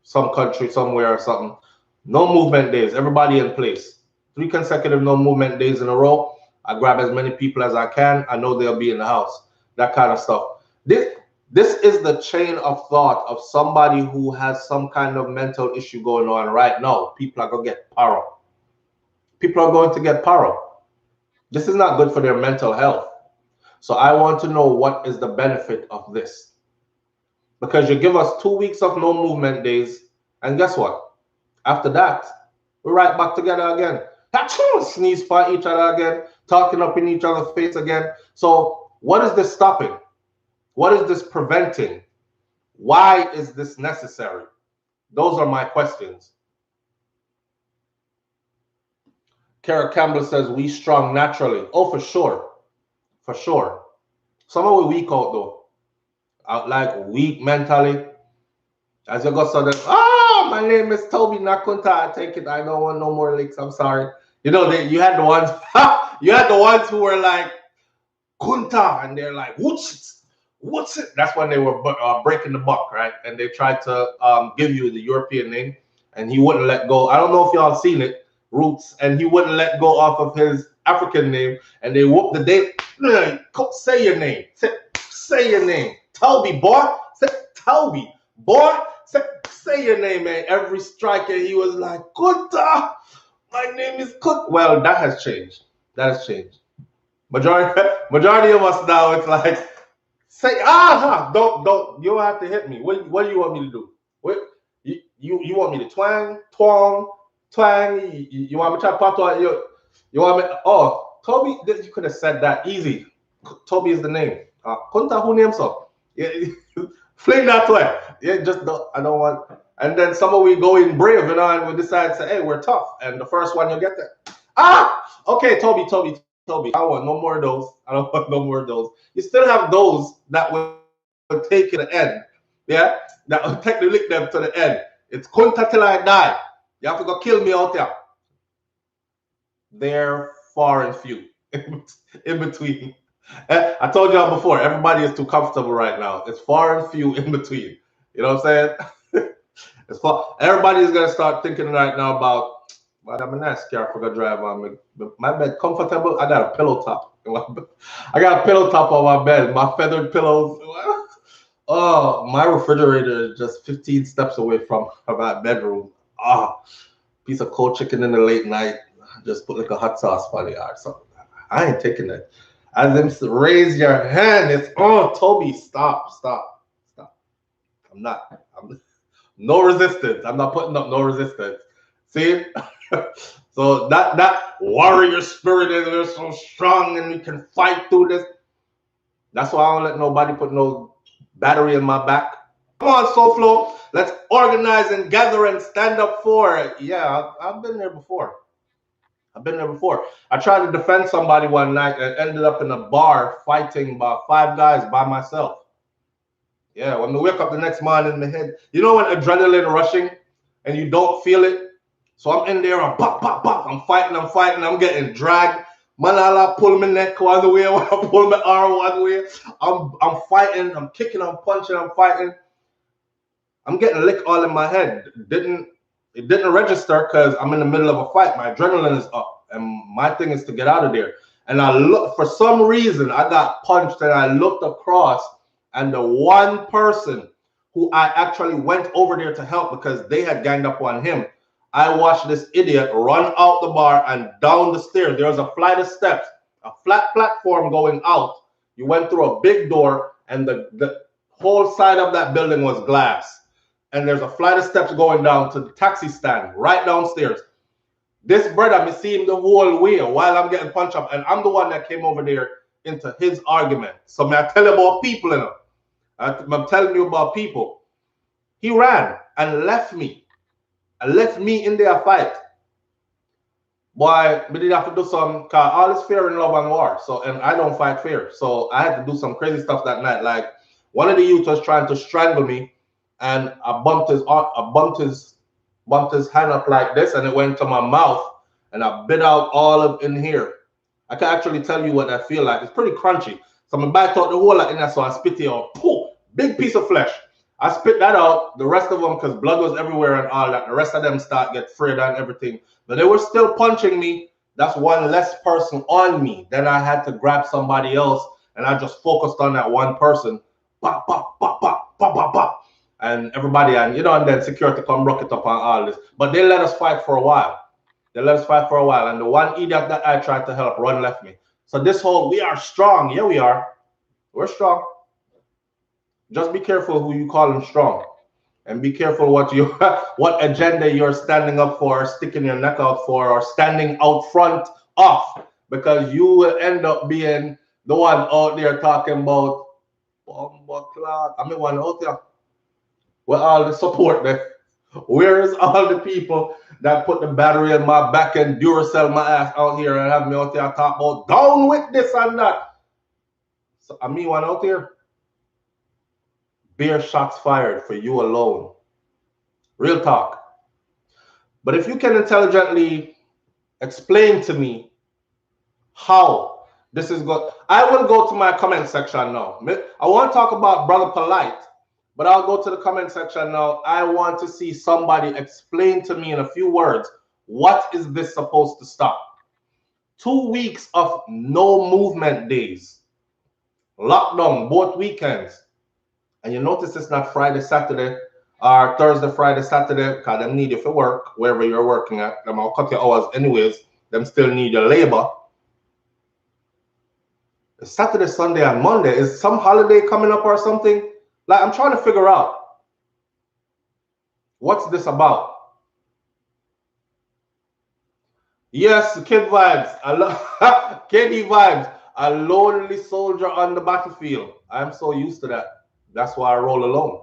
some country somewhere or something. No movement days. Everybody in place. 3 consecutive no movement days in a row. I grab as many people as I can. I know they'll be in the house. That kind of stuff. This is the chain of thought of somebody who has some kind of mental issue going on right now. People are going to get paro. People are going to get paro. This is not good for their mental health. So I want to know what is the benefit of this. Because you give us 2 weeks of no movement days, and guess what? After that, we're right back together again. Sneeze for each other again, talking up in each other's face again. So what is this stopping? What is this preventing? Why is this necessary? Those are my questions. Kara Campbell says, we strong naturally. Oh, for sure. For sure. Some of we weak out though. Like weak mentally. As you go sudden, my name is Toby Nakunta. I take it. I don't want no more licks. I'm sorry. You know, you had the ones you had the ones who were like Kunta, and they're like, what's it? That's when they were breaking the buck, right? And they tried to give you the European name, and he wouldn't let go. I don't know if y'all seen it, Roots, and he wouldn't let go off of his African name, and they whooped the day. Say your name. Say your name. Toby, boy. Say Toby, boy. Say your name, man. Every striker, he was like, Kunta. My name is Kut. Well, that has changed. That has changed. Majority of us now, it's like, say, don't, you don't have to hit me. What do you want me to do? What you want me to twang? You want me to try pato? You want me? Oh, Toby, you could have said that easy. Toby is the name. Kunta, who names up? Yeah, fling that way. Yeah, I don't want. And then some of we go in brave, you know, and we decide to say, hey, we're tough. And the first one you get there. Okay, Toby. I don't want no more of those. I don't want no more of those. You still have those that will take it to the end. Yeah? That will technically lick them to the end. It's kunta till I die. You have to go kill me out there. They're far and few in between. I told y'all before, everybody is too comfortable right now. It's far and few in between. You know what I'm saying? It's far. Everybody's gonna start thinking right now about, well, I'm not scared for the drive on me. My bed comfortable. I got a pillow top. I got a pillow top on my bed. My feathered pillows. Oh, my refrigerator is just 15 steps away from my bedroom. Ah, piece of cold chicken in the late night. Just put like a hot sauce on the yard. So I ain't taking that. As them raise your hand, it's Toby, stop. I'm not. No resistance. I'm not putting up no resistance. See? So that warrior spirit is so strong and we can fight through this. That's why I don't let nobody put no battery in my back. Come on, SouFlo. Let's organize and gather and stand up for it. Yeah, I've been there before. I tried to defend somebody one night and ended up in a bar fighting about 5 guys by myself. Yeah, when I wake up the next morning in my head, you know when adrenaline rushing and you don't feel it? So I'm in there, I'm pop, I'm fighting, I'm getting dragged. Manala pull my neck one way, I pull my arm one way. I'm fighting, I'm kicking, I'm punching, I'm fighting. I'm getting licked all in my head. It didn't register because I'm in the middle of a fight. My adrenaline is up, and my thing is to get out of there. And I look, for some reason, I got punched, and I looked across, and the one person who I actually went over there to help because they had ganged up on him, I watched this idiot run out the bar and down the stairs. There was a flight of steps, a flat platform going out. You went through a big door, and the whole side of that building was glass. And there's a flight of steps going down to the taxi stand right downstairs. This brother, me see him the whole way while I'm getting punched up, and I'm the one that came over there into his argument. So may I tell you about people, you know? I'm telling you about people. He ran and left me. In their fight. Boy, we did have to do some, cause all is fair in love and war. So, and I don't fight fair. So I had to do some crazy stuff that night. Like one of the youths was trying to strangle me, and I bumped his hand up like this, and it went to my mouth, and I bit out all of in here. I can actually tell you what I feel like. It's pretty crunchy. So I bite out the whole lot in there, so I spit it out. Poof, big piece of flesh. I spit that out. The rest of them, because blood was everywhere and all that, the rest of them start get frayed and everything. But they were still punching me. That's one less person on me. Then I had to grab somebody else, and I just focused on that one person. Pop, pop, pop, pop, pop, pop, pop. And everybody, and and then security come rock it up on all this. But they let us fight for a while. And the one idiot that I tried to help left me. So this whole, we are strong. Yeah, we are. We're strong. Just be careful who you call them strong. And be careful what agenda you're standing up for, sticking your neck out for, or standing out front of. Because you will end up being the one out there talking about, I mean, one out there. With all the support there. Where is all the people that put the battery in my back and Duracell my ass out here and have me out there talk about down with this and that? So I mean one out here. Bare shots fired for you alone. Real talk. But if you can intelligently explain to me how this is going, I will go to my comment section now. I want to talk about Brother Polight. But I'll go to the comment section now. I want to see somebody explain to me in a few words, what is this supposed to stop? 2 weeks of no movement days. Lockdown both weekends. And you notice it's not Friday, Saturday, or Thursday, Friday, Saturday, because them need you for work, wherever you're working at. Them will cut your hours anyways. Them still need your labor. It's Saturday, Sunday, and Monday. Is some holiday coming up or something? Like, I'm trying to figure out, what's this about? Yes, kid vibes. KD vibes. A lonely soldier on the battlefield. I'm so used to that. That's why I roll alone.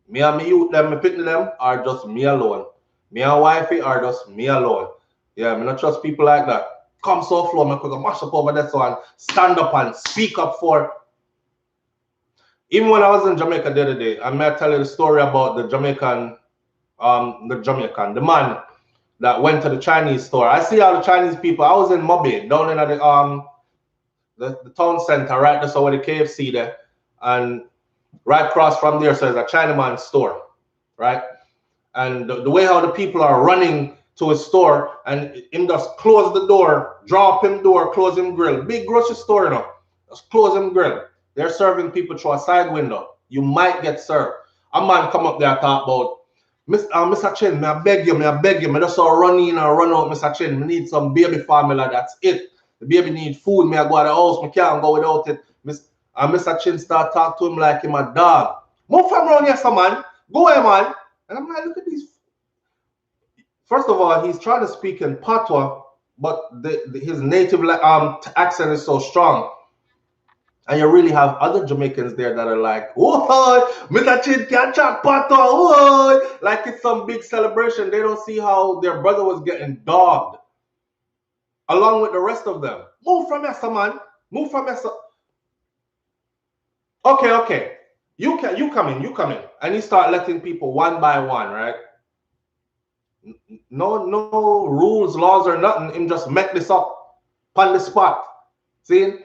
Me and me youth, them, me picking them, are just me alone. Me and wifey are just me alone. Yeah, me not trust people like that. Come SouFlo, me could mash up over that one, stand up and speak up for. Even when I was in Jamaica the other day, I may tell you the story about the Jamaican the Jamaican, the man that went to the Chinese store. I see all the Chinese people. I was in Mobile, down in the town center, right there, so where the KFC there, and right across from there, so there's a Chinaman store, right? And the way how the people are running to his store, and him just close the door, drop him door, close him grill. Big grocery store, you know. Just close him grill. They're serving people through a side window. You might get served. A man come up there and talk about, Mr. Chin, may I beg you, I just saw run in and run out, Mr. Chin. Me need some baby formula, that's it. The baby need food, me I go to the house, me can't go without it. And Mr. Chin start talk to him like him a dog. Move from around here, some man. Go away, man. And I'm like, look at these. First of all, he's trying to speak in patois, but his native accent is so strong. And you really have other Jamaicans there that are like, oh, Mr. Chin can't chat patois, oh, like it's some big celebration. They don't see how their brother was getting dogged, along with the rest of them. Move from here, man. Move from here. Okay. You come in. And he start letting people one by one, right? No rules, laws, or nothing. Him just make this up on the spot. See?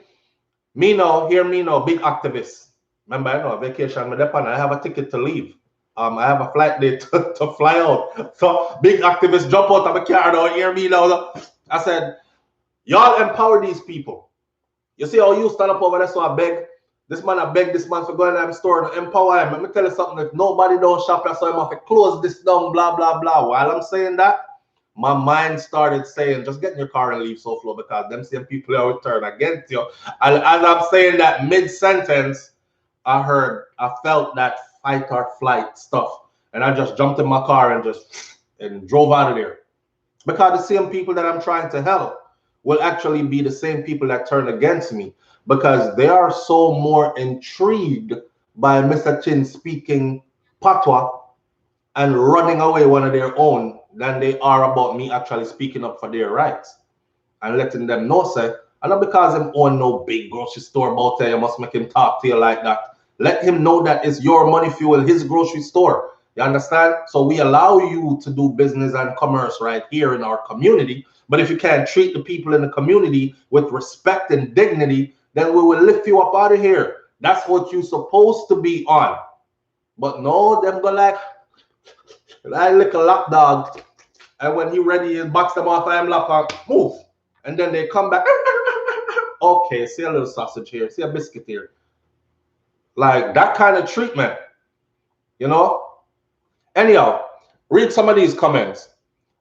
Me now, big activist. Remember, I know a vacation, I have a ticket to leave. I have a flight date to fly out. So big activist jump out of my car now, hear me now. I said, y'all empower these people. You see how you stand up over there, so I beg. This man, I beg this man for going to the store and empower him. Let me tell you something, if nobody don't shop, so I'm have to close this down, blah, blah, blah. While I'm saying that, my mind started saying, just get in your car and leave SouFlo, because them same people will turn against you. And as I'm saying that mid-sentence, I felt that fight or flight stuff. And I just jumped in my car and drove out of there. Because the same people that I'm trying to help will actually be the same people that turn against me, because they are so more intrigued by Mr. Chin speaking patois and running away one of their own than they are about me actually speaking up for their rights and letting them know, say, and not because him own no big grocery store about there, you must make him talk to you like that. Let him know that it's your money fuel, his grocery store. You understand? So we allow you to do business and commerce right here in our community. But if you can't treat the people in the community with respect and dignity, then we will lift you up out of here. That's what you're supposed to be on. But no, them go like a lap dog. And when he ready, he box them off and lap and move. And then they come back. Okay, see a little sausage here. See a biscuit here. Like that kind of treatment. You know? Anyhow, read some of these comments.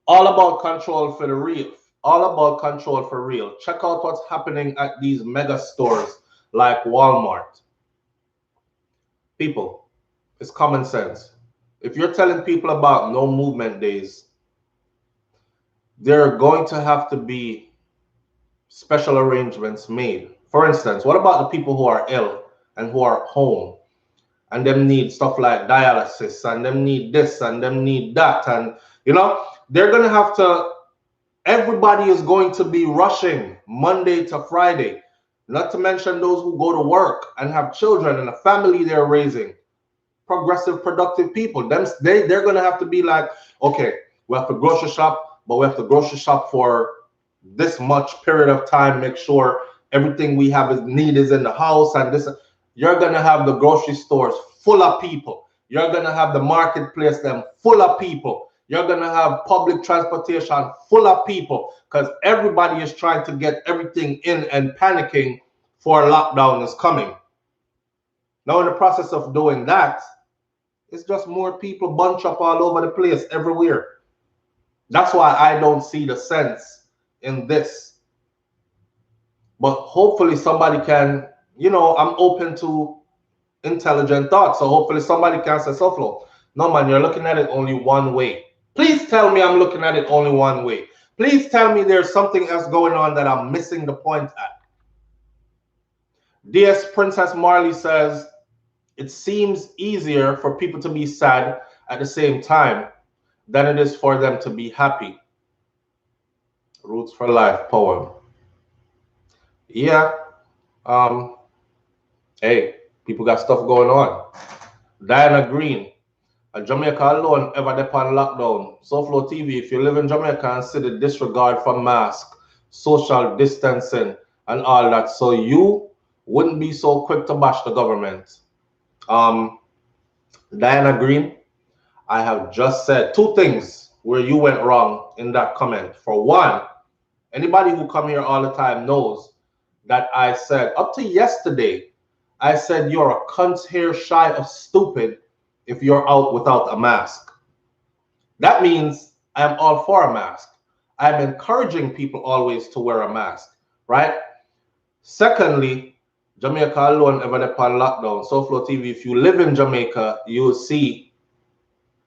All about control for the real. All about control for real. Check out what's happening at these mega stores like Walmart. People, it's common sense. If you're telling people about no movement days, there are going to have to be special arrangements made. For instance, what about the people who are ill and who are home and them need stuff like dialysis and them need this and them need that, and you know, they're going to have to, everybody is going to be rushing Monday to Friday, not to mention those who go to work and have children and a family they're raising. Progressive, productive people. They're going to have to be like, okay, we have to grocery shop, but we have to grocery shop for this much period of time, make sure everything we have is need is in the house, and this. You're going to have the grocery stores full of people. You're going to have the marketplace them full of people. You're going to have public transportation full of people, because everybody is trying to get everything in and panicking for lockdown is coming. Now, in the process of doing that, it's just more people bunch up all over the place, everywhere. That's why I don't see the sense in this. But hopefully somebody can, you know, I'm open to intelligent thoughts. So hopefully somebody can say, SouFlo, no man, you're looking at it only one way. Please tell me I'm looking at it only one way. Please tell me there's something else going on that I'm missing the point at. DS Princess Marley says, it seems easier for people to be sad at the same time than it is for them to be happy. Roots for Life poem. Yeah. Hey, people got stuff going on. Diana Green. Jamaica alone ever depend lockdown. SouFLoTV, if you live in Jamaica and see the disregard for mask, social distancing, and all that, so you wouldn't be so quick to bash the government. Diana Green, I have just said two things where you went wrong in that comment. For one, anybody who come here all the time knows that I said up to yesterday, I said you're a cunt's hair shy of stupid if you're out without a mask. That means I'm all for a mask. I'm encouraging people always to wear a mask, right? Secondly, Jamaica alone ever upon lockdown. SouFLoTV, if you live in Jamaica, you'll see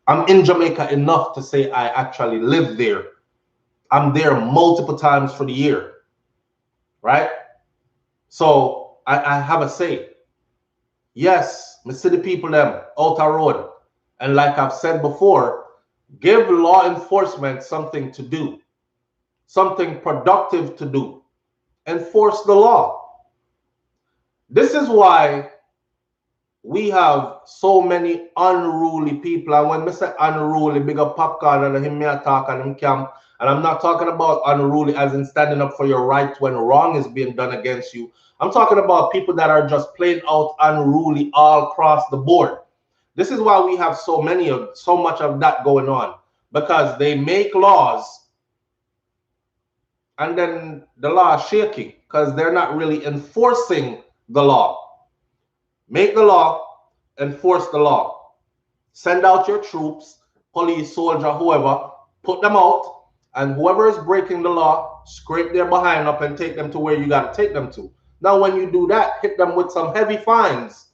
I'm in Jamaica enough to say I actually live there. I'm there multiple times for the year, right? So I have a say. Yes, me see the people them out the road. And like I've said before, give law enforcement something to do, something productive to do. Enforce the law. This is why we have so many unruly people. And when I say unruly, big up Popcorn and him me attack and him camp. And I'm not talking about unruly as in standing up for your right when wrong is being done against you. I'm talking about people that are just plain out unruly all across the board. This is why we have so much of that going on, because they make laws and then the law is shaky because they're not really enforcing the law. Make the law, enforce the law. Send out your troops, police, soldier, whoever, put them out, and whoever is breaking the law, scrape their behind up and take them to where you got to take them to. Now, when you do that, hit them with some heavy fines.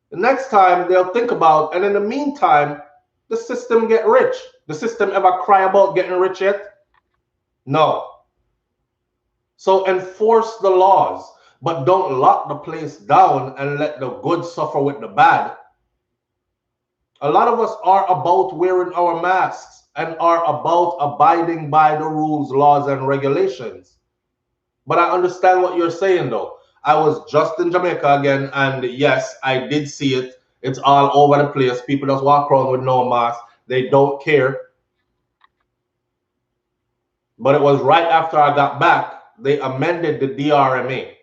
The next time they'll think about, and in the meantime, the system get rich. The system ever cry about getting rich yet? No. So enforce the laws, but don't lock the place down and let the good suffer with the bad. A lot of us are about wearing our masks and are about abiding by the rules, laws, and regulations. But I understand what you're saying, though. I was just in Jamaica again, and yes, I did see it. It's all over the place. People just walk around with no mask. They don't care. But it was right after I got back, they amended the DRMA,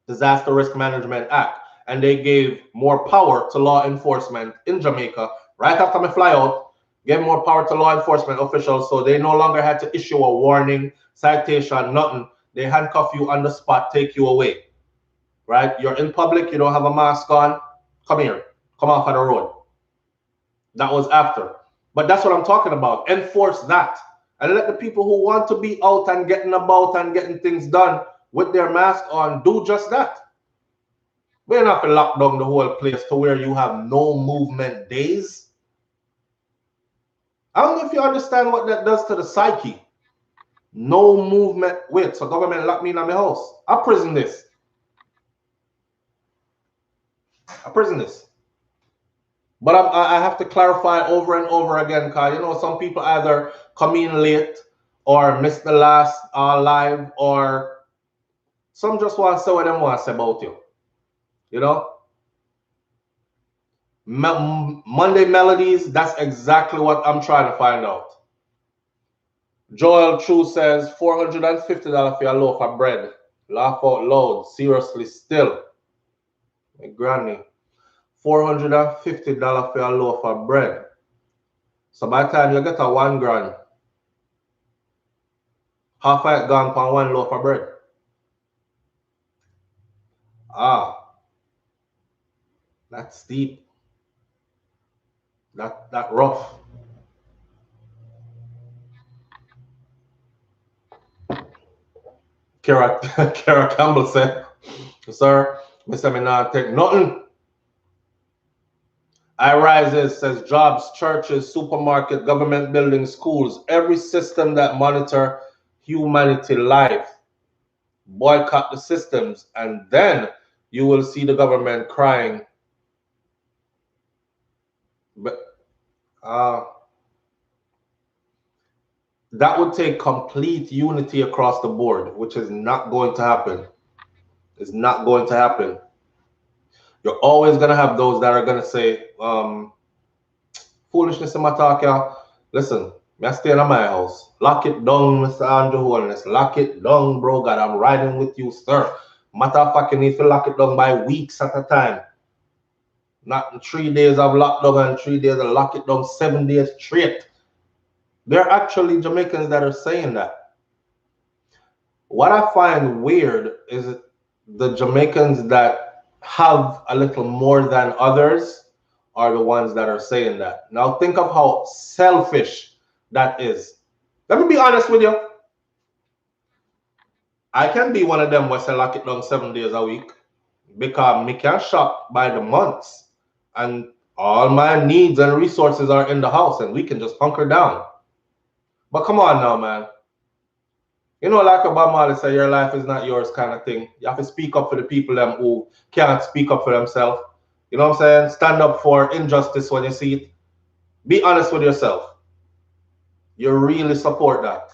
Disaster Risk Management Act, and they gave more power to law enforcement in Jamaica. Right after I fly out, gave more power to law enforcement officials, so they no longer had to issue a warning, citation, nothing. They handcuff you on the spot, take you away. Right? You're in public, you don't have a mask on. Come here. Come off of the road. That was after. But that's what I'm talking about. Enforce that. And let the people who want to be out and getting about and getting things done with their mask on do just that. We're not going to lock down the whole place to where you have no movement days. I don't know if you understand what that does to the psyche. No movement. Wait, so government lock me in my house. I prison this. But I have to clarify over and over again, because you know some people either come in late or miss the last live, or some just want to say what they want to say about you. You know, Monday melodies. That's exactly what I'm trying to find out. Joel True says $450 for a loaf of bread. Laugh out loud. Seriously, still, my granny. $450 for a loaf of bread. So by the time you get a $1 grand, half of it gone for one loaf of bread. Ah, that's steep. That rough. Kara Campbell said, sir, Mr. Me not take nothing. I rises says jobs, churches, supermarket, government buildings, schools, every system that monitor humanity life. Boycott the systems, and then you will see the government crying. But that would take complete unity across the board, which is not going to happen. It's not going to happen. You're always going to have those that are going to say, Foolishness in my talk, yeah. Listen, me stay in my house. Lock it down, Mr. Andrew Holness. Lock it down, bro. God, I'm riding with you, sir. Matter of fact, you need to lock it down by weeks at a time. Not in 3 days of lockdown and 3 days of lock it down 7 days straight. There are actually Jamaicans that are saying that. What I find weird is the Jamaicans that have a little more than others are the ones that are saying that. Now think of how selfish that is. Let me be honest with you. I can be one of them who say lock it down 7 days a week because me can shop by the months and all my needs and resources are in the house and we can just hunker down. But come on now, man. You know, like Obama Marley say, your life is not yours kind of thing. You have to speak up for the people them who can't speak up for themselves. You know what I'm saying? Stand up for injustice when you see it. Be honest with yourself. You really support that.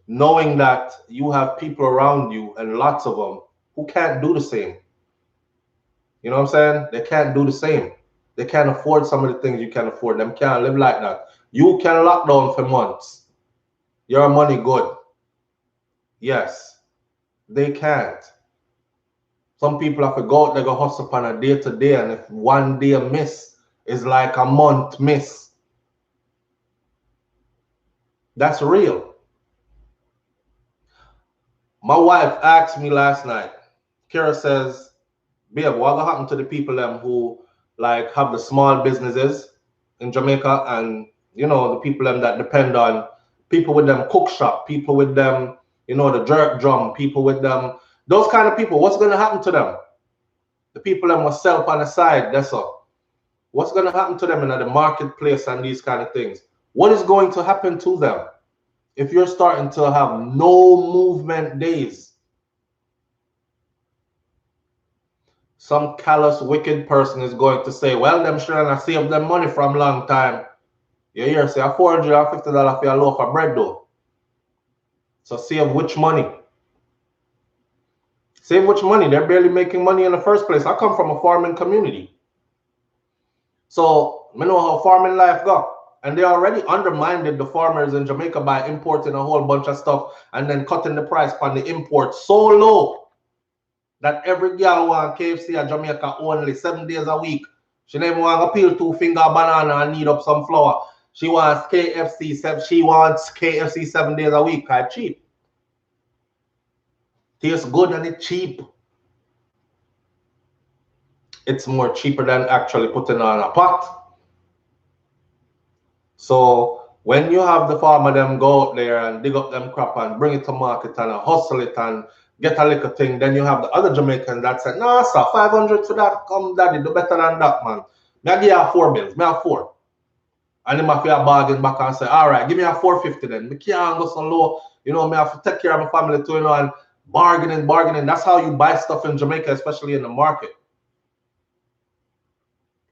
Knowing that you have people around you and lots of them who can't do the same. You know what I'm saying? They can't do the same. They can't afford some of the things you can afford. Them can't live like that. You can lock down for months. Your money good. Yes. They can't. Some people have to go out, they go hustle on a day to day, and if one day miss, it's like a month miss. That's real. My wife asked me last night, Kara says, babe, what will happen to the people them who like have the small businesses in Jamaica and you know the people them that depend on people with them cook shop, people with them, you know, the jerk drum, people with them, those kind of people, what's gonna happen to them? The people them will sell on the side, that's all. What's gonna happen to them in the marketplace and these kind of things? What is going to happen to them if you're starting to have no movement days? Some callous, wicked person is going to say, well, them sure I saved them money from long time. You hear, say, $450 for a loaf of bread, though. So save which money? Save which money? They're barely making money in the first place. I come from a farming community. So I know how farming life go. And they already undermined the farmers in Jamaica by importing a whole bunch of stuff and then cutting the price on the import so low that every girl want KFC at Jamaica only 7 days a week. She never want to peel 2-finger banana and knead up some flour. She wants KFC. She wants KFC 7 days a week. It's cheap. Tastes good and it's cheap. It's more cheaper than actually putting on a pot. So when you have the farmer them go out there and dig up them crop and bring it to market and hustle it and get a little thing, then you have the other Jamaicans that say, no, sir, 500 for that. Come, daddy, do better than that, man. Me I give you 4 bills. Me have 4. And then I feel a bargain back and say, all right, give me a 450 then. Me can't go so low. You know, me have to take care of my family too, you know, and bargaining. That's how you buy stuff in Jamaica, especially in the market.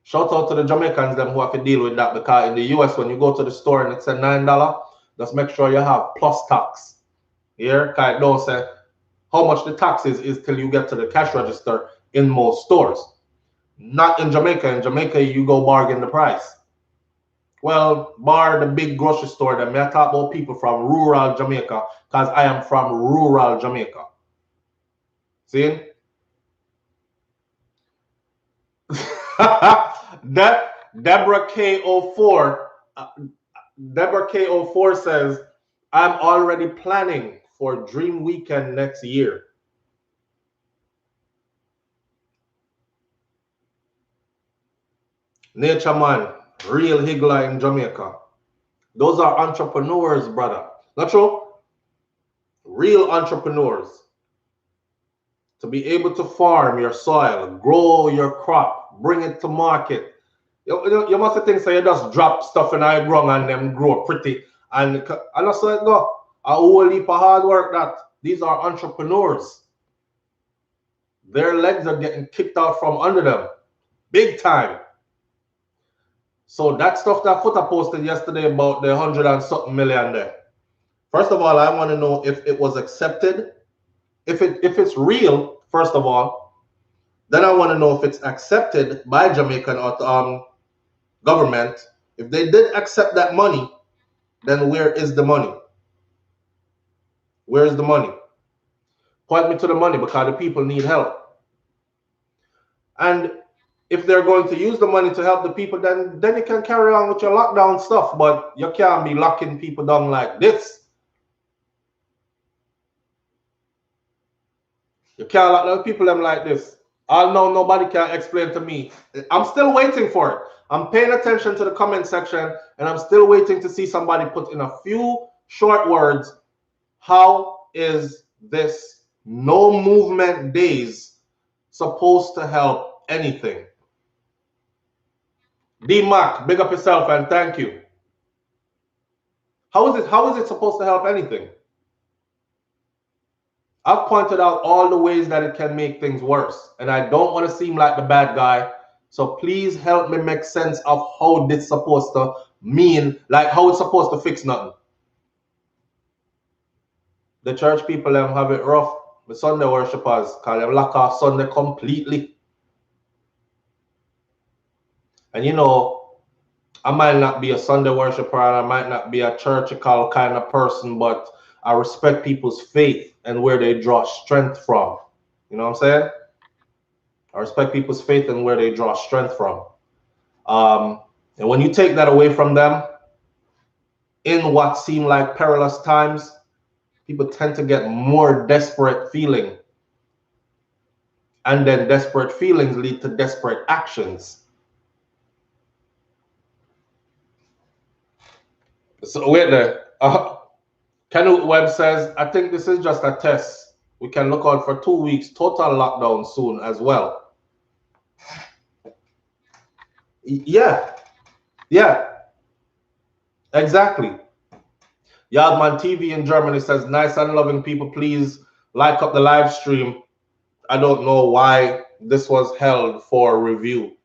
Shout out to the Jamaicans them who have to deal with that, because in the US, when you go to the store and it's a $9, just make sure you have plus tax. Here, because it don't say how much the tax is till you get to the cash register in most stores. Not in Jamaica. In Jamaica, you go bargain the price. Well, bar the big grocery store, then I talk about people from rural Jamaica, because I am from rural Jamaica. See? That Deborah K04 says, I'm already planning for Dream Weekend next year. Nature Man, real higgler in Jamaica. Those are entrepreneurs, brother. Not true? Real entrepreneurs. To be able to farm your soil, grow your crop, bring it to market. You must think so you just drop stuff in the ground and them grow pretty. And that's how it go. A whole heap of hard work that. These are entrepreneurs. Their legs are getting kicked out from under them. Big time. So that stuff that Footer posted yesterday about the 100 and something million there. First of all, I want to know if it was accepted. If it's real, first of all, then I want to know if it's accepted by Jamaican government If they did accept that money, then where is the money? Where is the money? Point me to the money, because the people need help. And if they're going to use the money to help the people, then you can carry on with your lockdown stuff, but you can't be locking people down like this. You can't lock down people them like this. I know nobody can explain to me. I'm still waiting for it. I'm paying attention to the comment section, and I'm still waiting to see somebody put in a few short words. How is this no movement days supposed to help anything? D-Mac, big up yourself and thank you. How is it supposed to help anything? I've pointed out all the ways that it can make things worse, and I don't want to seem like the bad guy. So please help me make sense of how this is supposed to mean, like how it's supposed to fix nothing. The church people them have it rough. The Sunday worshippers, because they lock off Sunday completely. And you know, I might not be a Sunday worshiper and I might not be a churchical kind of person, but I respect people's faith and where they draw strength from. You know what I'm saying? I respect people's faith and where they draw strength from. And when you take that away from them in what seem like perilous times, people tend to get more desperate feeling. And then desperate feelings lead to desperate actions. So wait there. Canute Webb says, I think this is just a test. We can look out for 2 weeks total lockdown soon as well. Yeah. Exactly. Yardman TV in Germany says, nice and loving people, please like up the live stream. I don't know why this was held for review.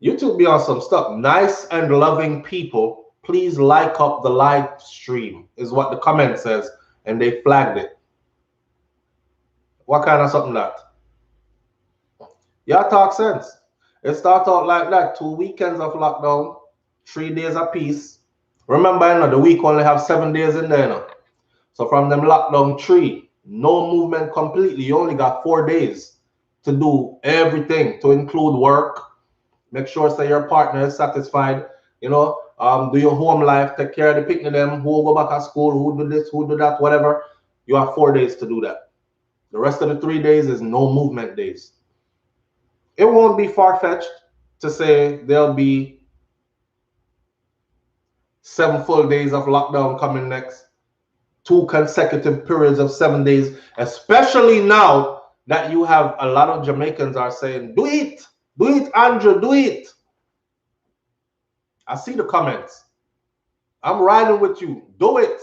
YouTube be on some stuff. Nice and loving people, please like up the live stream, is what the comment says, and they flagged it. What kind of something that? Y'all talk sense. It started out like that. 2 weekends of lockdown, 3 days apiece. Remember, you know, the week only have 7 days in there, you know? So from them lockdown 3, no movement completely. You only got 4 days to do everything, to include work. Make sure that your partner is satisfied. You know, do your home life, take care of the picnic them, who go back to school, who do this, who do that, whatever. You have 4 days to do that. The rest of the 3 days is no movement days. It won't be far-fetched to say there'll be 7 full days of lockdown coming next. 2 consecutive periods of 7 days, especially now that you have a lot of Jamaicans are saying, do it, Andrew, do it. I see the comments. I'm riding with you. Do it.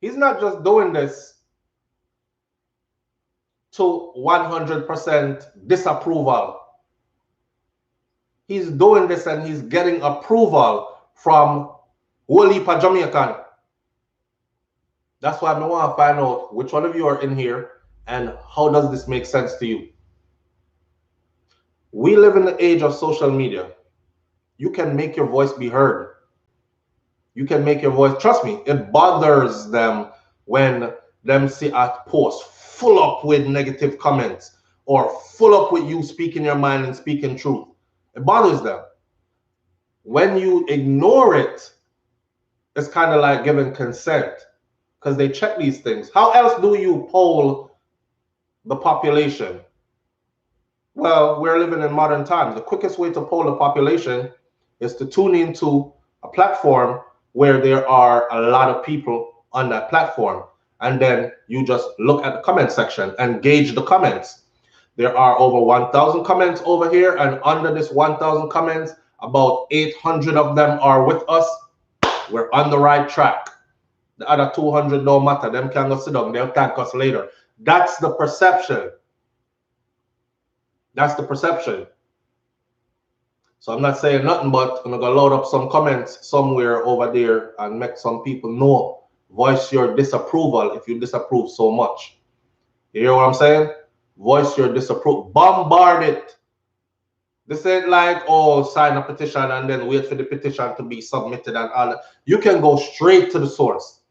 He's not just doing this to 100% disapproval. He's doing this and he's getting approval from whole heap of Jamaican. That's why I want to find out which one of you are in here and how does this make sense to you. We live in the age of social media. You can make your voice be heard. You can make your voice, trust me, it bothers them when them see a post full up with negative comments or full up with you speaking your mind and speaking truth. It bothers them. When you ignore it, it's kind of like giving consent because they check these things. How else do you poll the population? Well, we're living in modern times. The quickest way to poll the population is to tune into a platform where there are a lot of people on that platform. And then you just look at the comment section and gauge the comments. There are over 1,000 comments over here, and under this 1,000 comments, about 800 of them are with us. We're on the right track. The other 200 don't matter. Them can go sit down. They'll thank us later. That's the perception. That's the perception. So I'm not saying nothing, but I'm going to load up some comments somewhere over there and make some people know. Voice your disapproval if you disapprove so much. You hear what I'm saying? Voice your disapproval. Bombard it. This ain't like, oh, sign a petition and then wait for the petition to be submitted and all that. You can go straight to the source.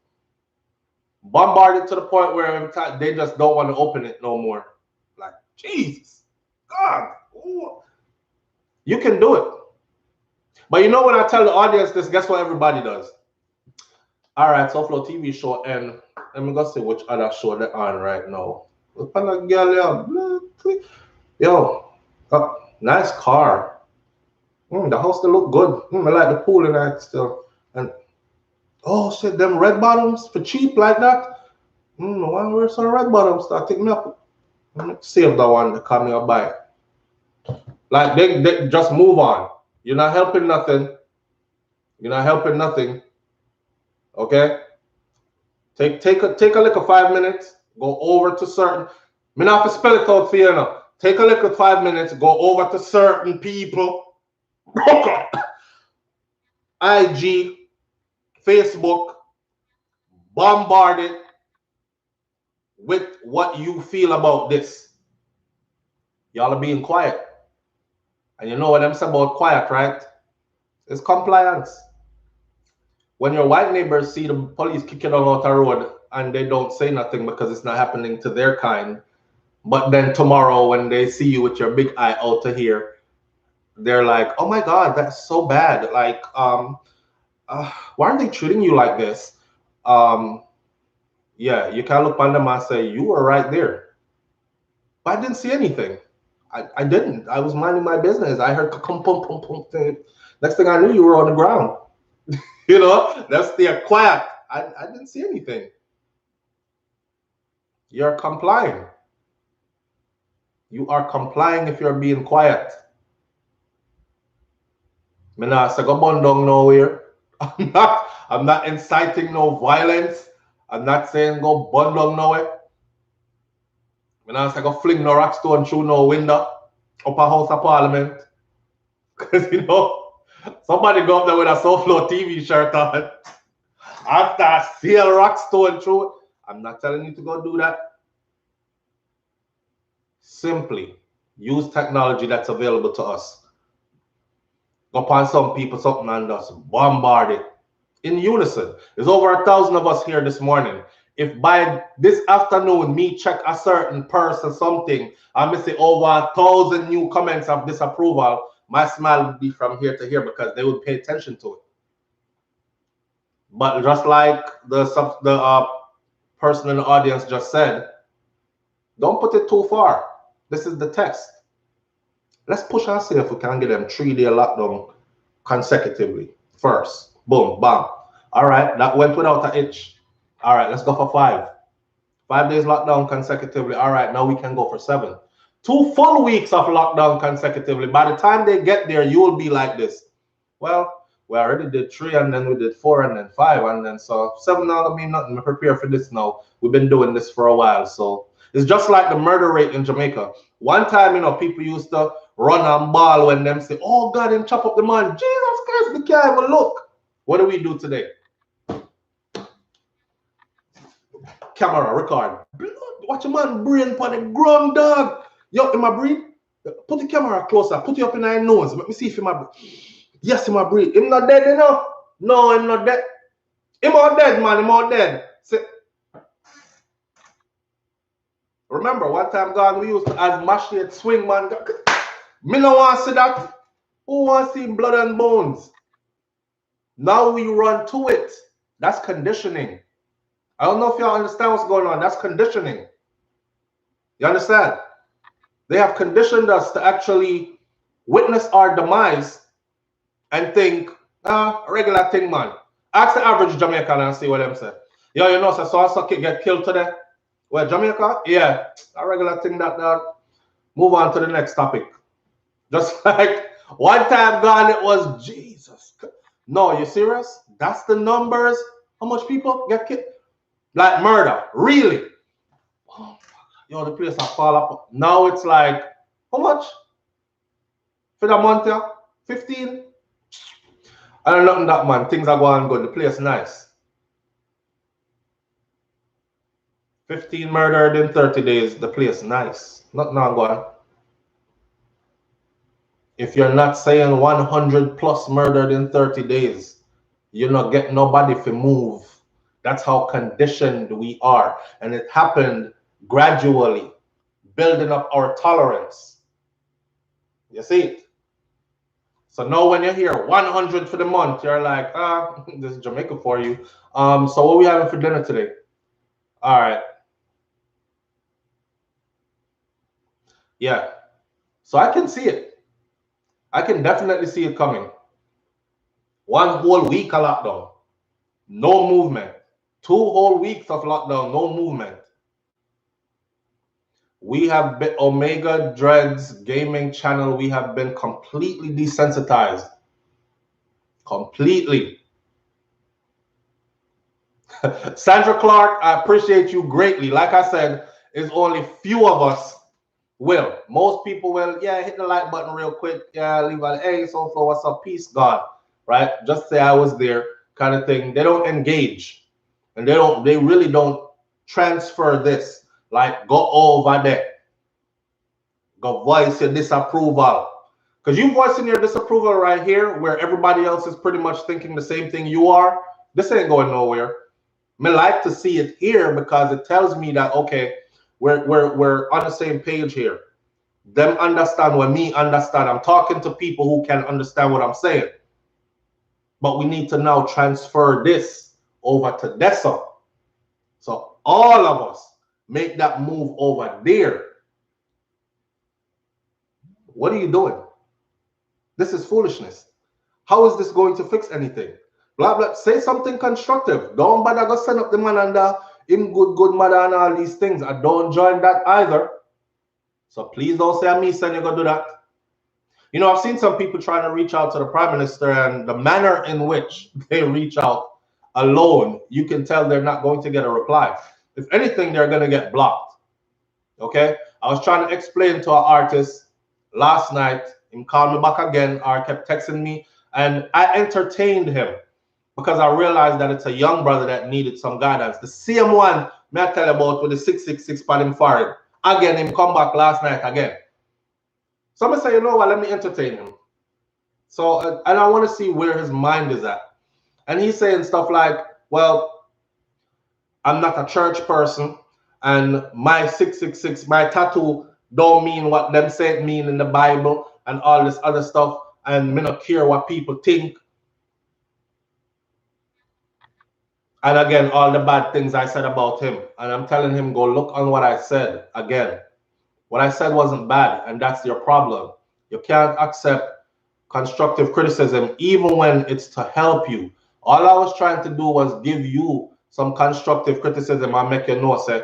Bombard it to the point where every time they just don't want to open it no more. Like, Jesus, God. Ooh. You can do it. But you know when I tell the audience this, guess what everybody does? All right, SouFLoTV show, and let me go see which other show they're on right now. Yo, nice car. The house they look good. I like the pool and that still. And oh shit, them red bottoms for cheap like that. I want to wear some red bottoms. Start taking me up. Save that one to come here buy. Like they just move on. You're not helping nothing. You're not helping nothing. Okay? Take a look at 5 minutes. Go over to certain. Me not to spell it out for you now. Take a look at 5 minutes. Go over to certain people. IG, Facebook, bombard it with what you feel about this. Y'all are being quiet. And you know what I'm saying about quiet, right? It's compliance. When your white neighbors see the police kicking them out the road and they don't say nothing because it's not happening to their kind, but then tomorrow when they see you with your big eye out to here, they're like, oh my God, that's so bad. Like, why aren't they treating you like this? Yeah, you can look on them and say, you were right there. But I didn't see anything. I didn't. I was minding my business. I heard pum pum pum pum thing. Next thing I knew, you were on the ground. You know, that's the quiet. I didn't see anything. You're complying. You are complying if you're being quiet. Me not say go burn down nowhere. I'm not inciting no violence. I'm not saying go burn down nowhere. Me not say go fling no rock stone through no window up a House of Parliament. Because you know, somebody go up there with a SouFLoTV shirt on. After I see a rock stone through it. I'm not telling you to go do that. Simply use technology that's available to us. Go upon some people, something and just bombard it. In unison. There's over 1,000 of us here this morning. If by this afternoon me check a certain person something, I may see over 1,000 new comments of disapproval, my smile would be from here to here because they would pay attention to it. But just like the person in the audience just said, don't put it too far. This is the test. Let's push and see if we can get them 3-day lockdown consecutively. First, boom, bam. All right, that went without a hitch. All right, let's go for 5. 5 days lockdown consecutively. All right, now we can go for 7. 2 full weeks of lockdown consecutively. By the time they get there, you will be like this. Well, we already did 3 and then we did 4 and then 5 and then so 7 now don't mean nothing. We prepare for this now. We've been doing this for a while. So it's just like the murder rate in Jamaica. One time, you know, people used to run and ball when them say, oh God, and chop up the man. Jesus Christ, we can't even look. What do we do today? Camera, record. Watch a man brain on the ground, dog. Yo, in my breathe. Put the camera closer. Put it up in your nose. Let me see if him a breathe. Yes, him a breathe. Him not dead, you know? No, him not dead. Him all dead, man. Him all dead. See? Remember, one time gone, we used to as machete swing, man. Me no want to see that. Who wants to see blood and bones? Now we run to it. That's conditioning. I don't know if y'all understand what's going on. That's conditioning. You understand? They have conditioned us to actually witness our demise and think, a regular thing, man. Ask the average Jamaican and see what them say. Yo, you know, so kid get killed today. Well, Jamaica? Yeah, a regular thing that move on to the next topic. Just like one time gone, it was Jesus. No, you serious? That's the numbers? How much people get killed? Like murder, really? Oh, yo, the place I fall up. Now it's like, how much? For the month, yeah? 15? I don't know that, man. Things are going good. The place nice. 15 murdered in 30 days. The place nice. Not now going. If you're not saying 100 plus murdered in 30 days, you not get nobody to move. That's how conditioned we are. And it happened gradually, building up our tolerance. You see it? So now when you hear 100 for the month, you're like, this is Jamaica for you. So what are we having for dinner today? All right. Yeah. So I can see it. I can definitely see it coming. 1 whole week of lockdown. No movement. 2 whole weeks of lockdown. No movement. We have been Omega Dreads gaming channel. We have been completely desensitized. Completely. Sandra Clark, I appreciate you greatly. Like I said, it's only few of us will. Most people will, yeah, hit the like button real quick. Yeah, leave a, hey, SouFlo, what's up? Peace, God. Right? Just say I was there kind of thing. They don't engage. And they really don't transfer this. Like, go over there. Go voice your disapproval. Because you voicing your disapproval right here, where everybody else is pretty much thinking the same thing you are, this ain't going nowhere. I like to see it here because it tells me that, okay, we're on the same page here. Them understand what me understand. I'm talking to people who can understand what I'm saying. But we need to now transfer this over to Dessa. So all of us make that move over there. What are you doing? This is foolishness. How is this going to fix anything? Blah, blah. Say something constructive. Don't bother go send up the man under him good mother and all these things. I don't join that either. So please don't say I'm me saying you're going to do that. You know, I've seen some people trying to reach out to the prime minister, and the manner in which they reach out alone, you can tell they're not going to get a reply. If anything, they're going to get blocked. Okay? I was trying to explain to an artist last night. He called me back again, or kept texting me, and I entertained him because I realized that it's a young brother that needed some guidance. The same one may I tell you about with the 666 on him forehead. Again, him come back last night again. Somebody say, you know what, let me entertain him. So, and I want to see where his mind is at. And he's saying stuff like, well, I'm not a church person, and my 666, my tattoo don't mean what them say it mean in the Bible and all this other stuff, and me not care what people think. And again, all the bad things I said about him. And I'm telling him, go look on what I said again. What I said wasn't bad, and that's your problem. You can't accept constructive criticism, even when it's to help you. All I was trying to do was give you some constructive criticism and make you know, say,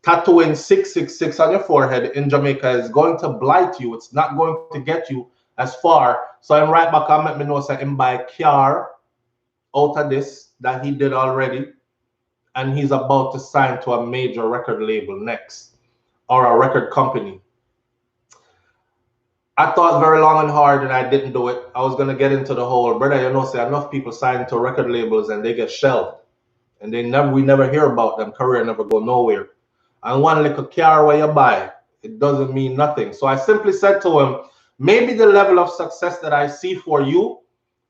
tattooing 666 on your forehead in Jamaica is going to blight you. It's not going to get you as far. So I'm right back and make me know, say, him buy a car out of this that he did already, and he's about to sign to a major record label next, or a record company. I thought very long and hard, and I didn't do it. I was going to get into the whole, brother, you know, say enough people sign to record labels and they get shelved, and we never hear about them. Career never go nowhere. And one little car where you buy, it doesn't mean nothing. So I simply said to him, maybe the level of success that I see for you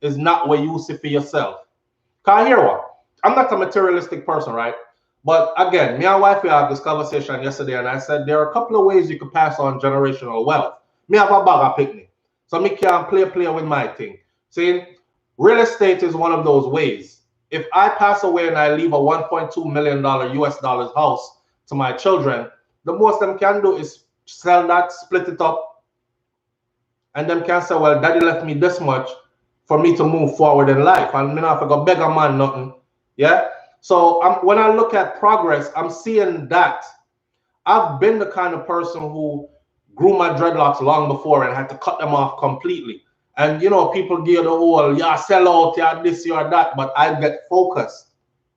is not what you see for yourself. Because hear what? I'm not a materialistic person, right? But again, me and wife, we had this conversation yesterday, and I said there are a couple of ways you could pass on generational wealth. Me have a bag of picnic, so me can play with my thing. See, real estate is one of those ways. If I pass away and I leave a $1.2 million US dollars house to my children, the most them can do is sell that, split it up, and them can say, well, daddy left me this much for me to move forward in life, and me not have to go beg a man nothing. Yeah. So when I look at progress, I'm seeing that I've been the kind of person who grew my dreadlocks long before and had to cut them off completely. And, you know, people give the whole, yeah, sell out, yeah, this, yeah, that. But I get focused.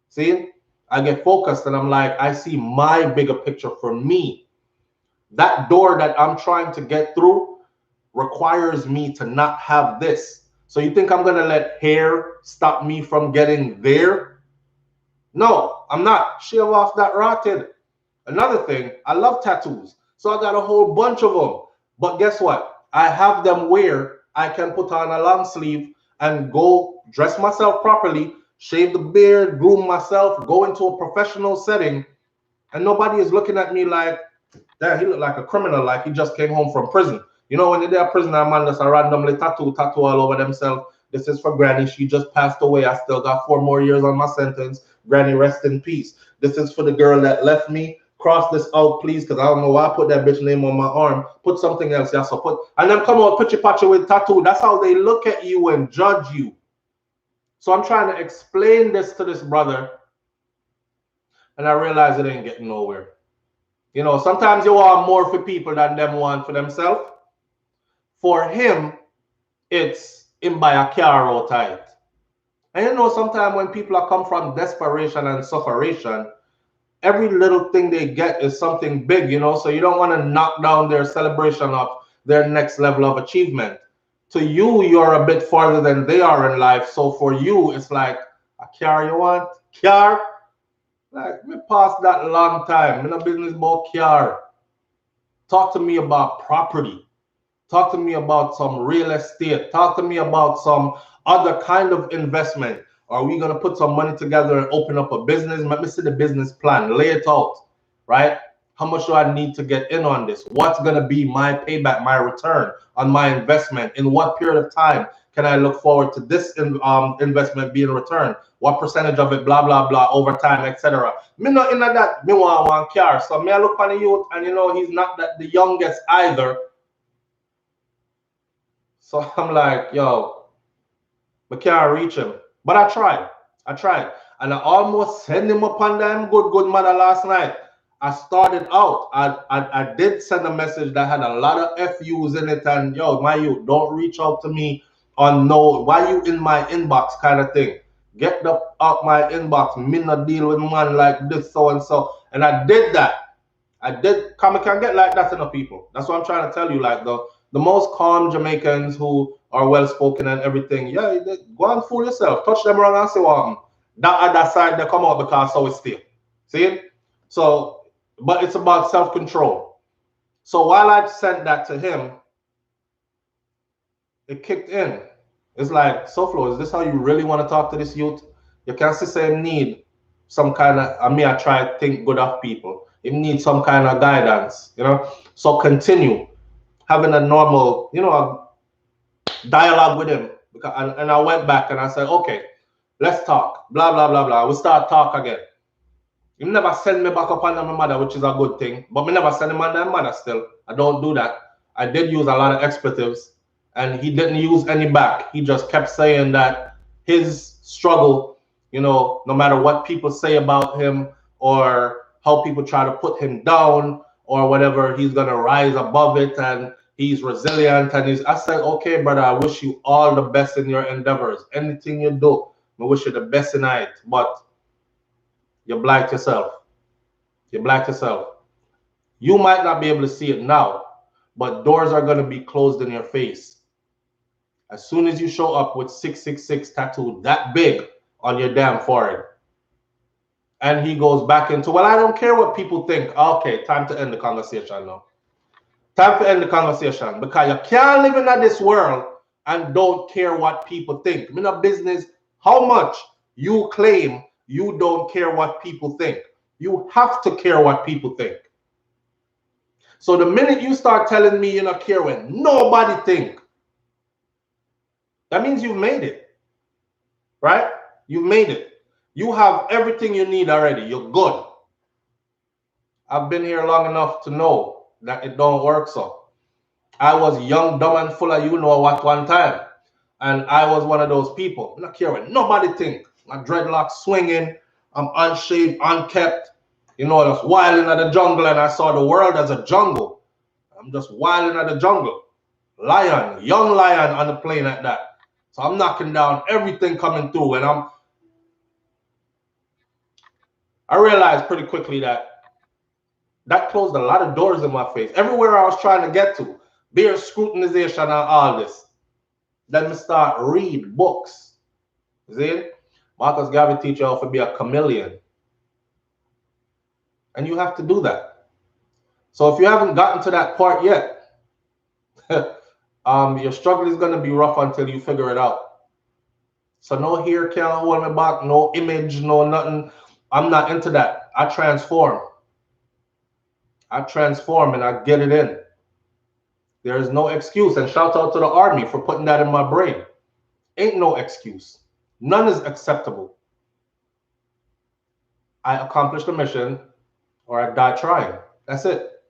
See? I get focused, and I'm like, I see my bigger picture for me. That door that I'm trying to get through requires me to not have this. So you think I'm going to let hair stop me from getting there? No, I'm not. Shave off that rotted. Another thing, I love tattoos. So I got a whole bunch of them. But guess what? I have them where I can put on a long sleeve and go dress myself properly, shave the beard, groom myself, go into a professional setting, and nobody is looking at me like, damn, he look like a criminal, like he just came home from prison. You know, when you're there prison, a man just randomly tattoo all over themselves. This is for Granny. She just passed away. I still got 4 more years on my sentence. Granny, rest in peace. This is for the girl that left me. Cross this out, please, because I don't know why I put that bitch name on my arm. Put something else, yeah. So put, and then come on, pitchy patchy with tattoo. That's how they look at you and judge you. So I'm trying to explain this to this brother, and I realize it ain't getting nowhere. You know, sometimes you want more for people than them want for themselves. For him, it's him buy a car outright. And you know, sometimes when people are come from desperation and sufferation, every little thing they get is something big, you know, so you don't want to knock down their celebration of their next level of achievement. To you, you're a bit farther than they are in life. So for you, it's like, a car you want? Car? Like, me past that long time. I'm in a business about car. Talk to me about property. Talk to me about some real estate. Talk to me about some other kind of investment. Are we going to put some money together and open up a business? Let me see the business plan. Lay it out, right? How much do I need to get in on this? What's going to be my payback, my return on my investment? In what period of time can I look forward to this investment being returned? What percentage of it, blah, blah, blah, over time, etc. Me not in that, me want one car. So me I look on the youth, and you know, he's not that the youngest either. So I'm like, yo, I can't reach him. But I tried. And I almost sent him upon them good mother last night. I started out. I did send a message that had a lot of FUs in it. And yo, my youth, don't reach out to me on no, why you in my inbox kind of thing. Get the out my inbox. Me not deal with man like this, so and so. And I did that. I can get like that in the people. That's what I'm trying to tell you. Like the most calm Jamaicans who are well spoken and everything. Yeah, go and fool yourself. Touch them wrong and say what that other side they come out because so it's still. See it? So, but it's about self-control. So while I sent that to him, it kicked in. It's like, SouFlo, is this how you really want to talk to this youth? You can't say need some kind of, I try to think good of people. You need some kind of guidance, you know? So continue having a normal, you know, a dialogue with him. And I went back and I said, okay, let's talk, blah, blah, blah, blah. We start talk again. You never send me back up on my mother, which is a good thing, but me never send him on their mother still. I don't do that. I did use a lot of expletives, and he didn't use any back. He just kept saying that his struggle, you know, no matter what people say about him or how people try to put him down or whatever, he's going to rise above it and he's resilient. And I said, okay, brother, I wish you all the best in your endeavors. Anything you do, I wish you the best in it. But you black yourself. You black yourself. You might not be able to see it now, but doors are going to be closed in your face. As soon as you show up with 666 tattooed that big on your damn forehead. And he goes back into, well, I don't care what people think. Okay, time to end the conversation now. Time to end the conversation, because you can't live in this world and don't care what people think. I'm in a business, how much you claim you don't care what people think. You have to care what people think. So the minute you start telling me you don't care what nobody think, that means you've made it, right? You've made it. You have everything you need already. You're good. I've been here long enough to know that it don't work so. I was young, dumb, and full of you know what one time. And I was one of those people. I'm not caring. Nobody think. My dreadlocks swinging. I'm unshaved, unkept. You know, I was wilding at the jungle, and I saw the world as a jungle. I'm just wilding at the jungle. Lion, young lion on the plane at that. So I'm knocking down everything coming through. And I realized pretty quickly that closed a lot of doors in my face. Everywhere I was trying to get to, beer scrutinization and all this. Then me start read books. See? Marcus Garvey teach you how to be a chameleon. And you have to do that. So if you haven't gotten to that part yet, Your struggle is gonna be rough until you figure it out. So no hair can't hold me back, no image, no nothing. I'm not into that. I transform. I transform and I get it in. There is no excuse. And shout out to the army for putting that in my brain. Ain't no excuse. None is acceptable. I accomplish the mission or I die trying. That's it.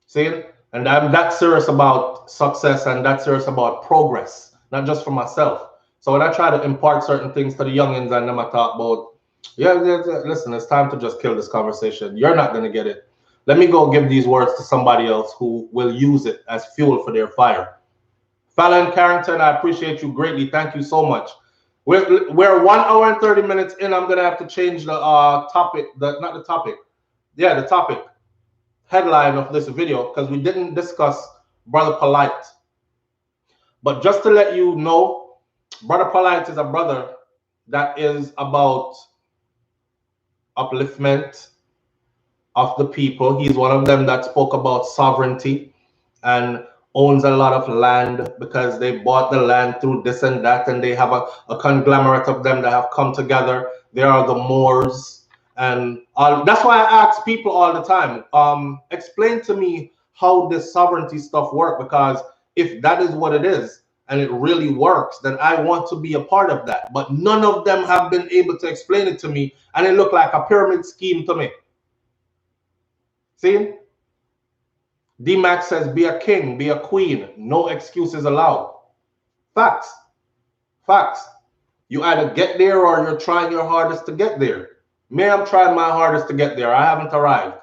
See? And I'm that serious about success and that serious about progress, not just for myself. So when I try to impart certain things to the youngins and them I talk about, yeah, listen, it's time to just kill this conversation. You're not going to get it. Let me go give these words to somebody else who will use it as fuel for their fire. Fallon Carrington, I appreciate you greatly. Thank you so much. We're 1 hour and 30 minutes in. I'm going to have to change the topic, the topic headline of this video because we didn't discuss Brother Polight. But just to let you know, Brother Polight is a brother that is about upliftment of the people. He's one of them that spoke about sovereignty and owns a lot of land because they bought the land through this and that, and they have a conglomerate of them that have come together. There are the Moors, and that's why I ask people all the time, explain to me how this sovereignty stuff works, because if that is what it is and it really works, then I want to be a part of that. But none of them have been able to explain it to me, and it looked like a pyramid scheme to me. See? D-Max says, be a king, be a queen. No excuses allowed. Facts. Facts. You either get there or you're trying your hardest to get there. Me, I'm trying my hardest to get there. I haven't arrived.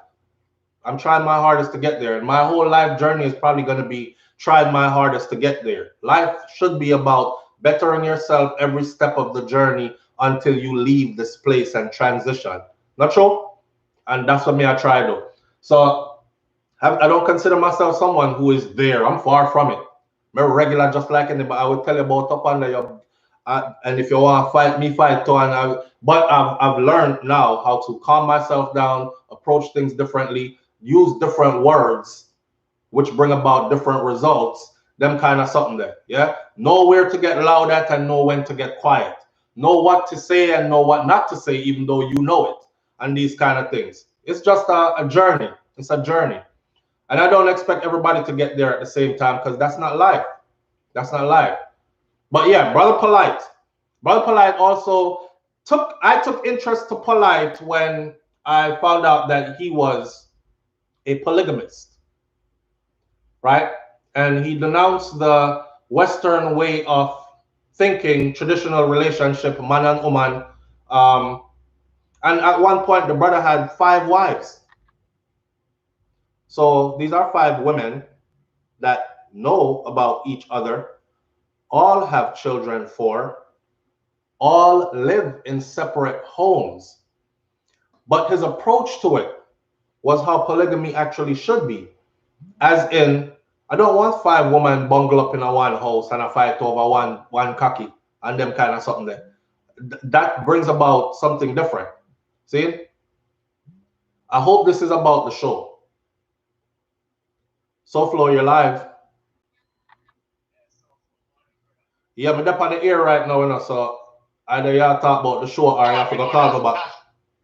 I'm trying my hardest to get there. And my whole life journey is probably going to be trying my hardest to get there. Life should be about bettering yourself every step of the journey until you leave this place and transition. Not true? And that's what me I try to. So I don't consider myself someone who is there. I'm far from it. I'm regular just like anybody. I will tell you about up under your and if you want to fight me, fight too. But I've learned now how to calm myself down, approach things differently, use different words, which bring about different results. Them kind of something there. Yeah. Know where to get loud at and know when to get quiet. Know what to say and know what not to say, even though you know it. And these kind of things. It's just a journey. It's a journey. And I don't expect everybody to get there at the same time because that's not life. That's not life. But yeah, Brother Polight. Brother Polight also I took interest to Polight when I found out that he was a polygamist. Right? And he denounced the Western way of thinking, traditional relationship, man and woman. And at one point, the brother had 5 wives. So these are 5 women that know about each other, all have children all live in separate homes. But his approach to it was how polygamy actually should be. As in, I don't want 5 women bungle up in a one house and a fight over one cocky and them kind of something there. That brings about something different. See? I hope this is about the show. SouFlo, you're live. Yeah, I'm up on the air right now, you know, so either you talk about the show or you have to go talk about.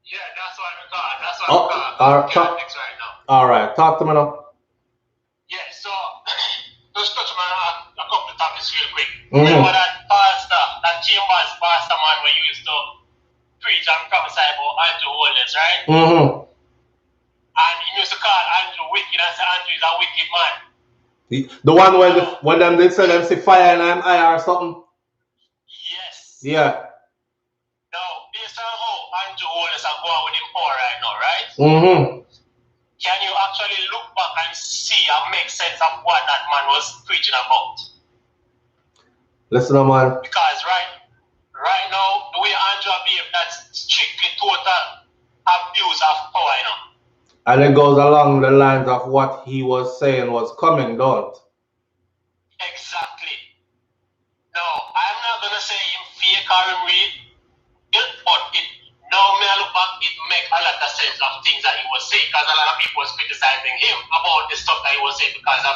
Yeah, that's what I got. That's what I got. Right now. All right, talk to me now. Yeah, so just touch on a couple of topics real quick. Remember that pastor, that Chambers pastor man where you used to preach and prophesy about Andrew Holders, right? And he used to call Andrew wicked and say Andrew is a wicked man. The one when them they say them see fire in them eye or something? Yes. Yeah. Now, based on how Andrew Holders are going with him power right now, right? Can you actually look back and see and make sense of what that man was preaching about? Listen, man. Because right now, the way Andrew behaves, that's strictly total abuse of power, you know. And it goes along the lines of what he was saying was coming, don't? Exactly. Now, I'm not going to say him fake or him real, but now when I look back, it makes a lot of sense of things that he was saying, because a lot of people was criticizing him about the stuff that he was saying because of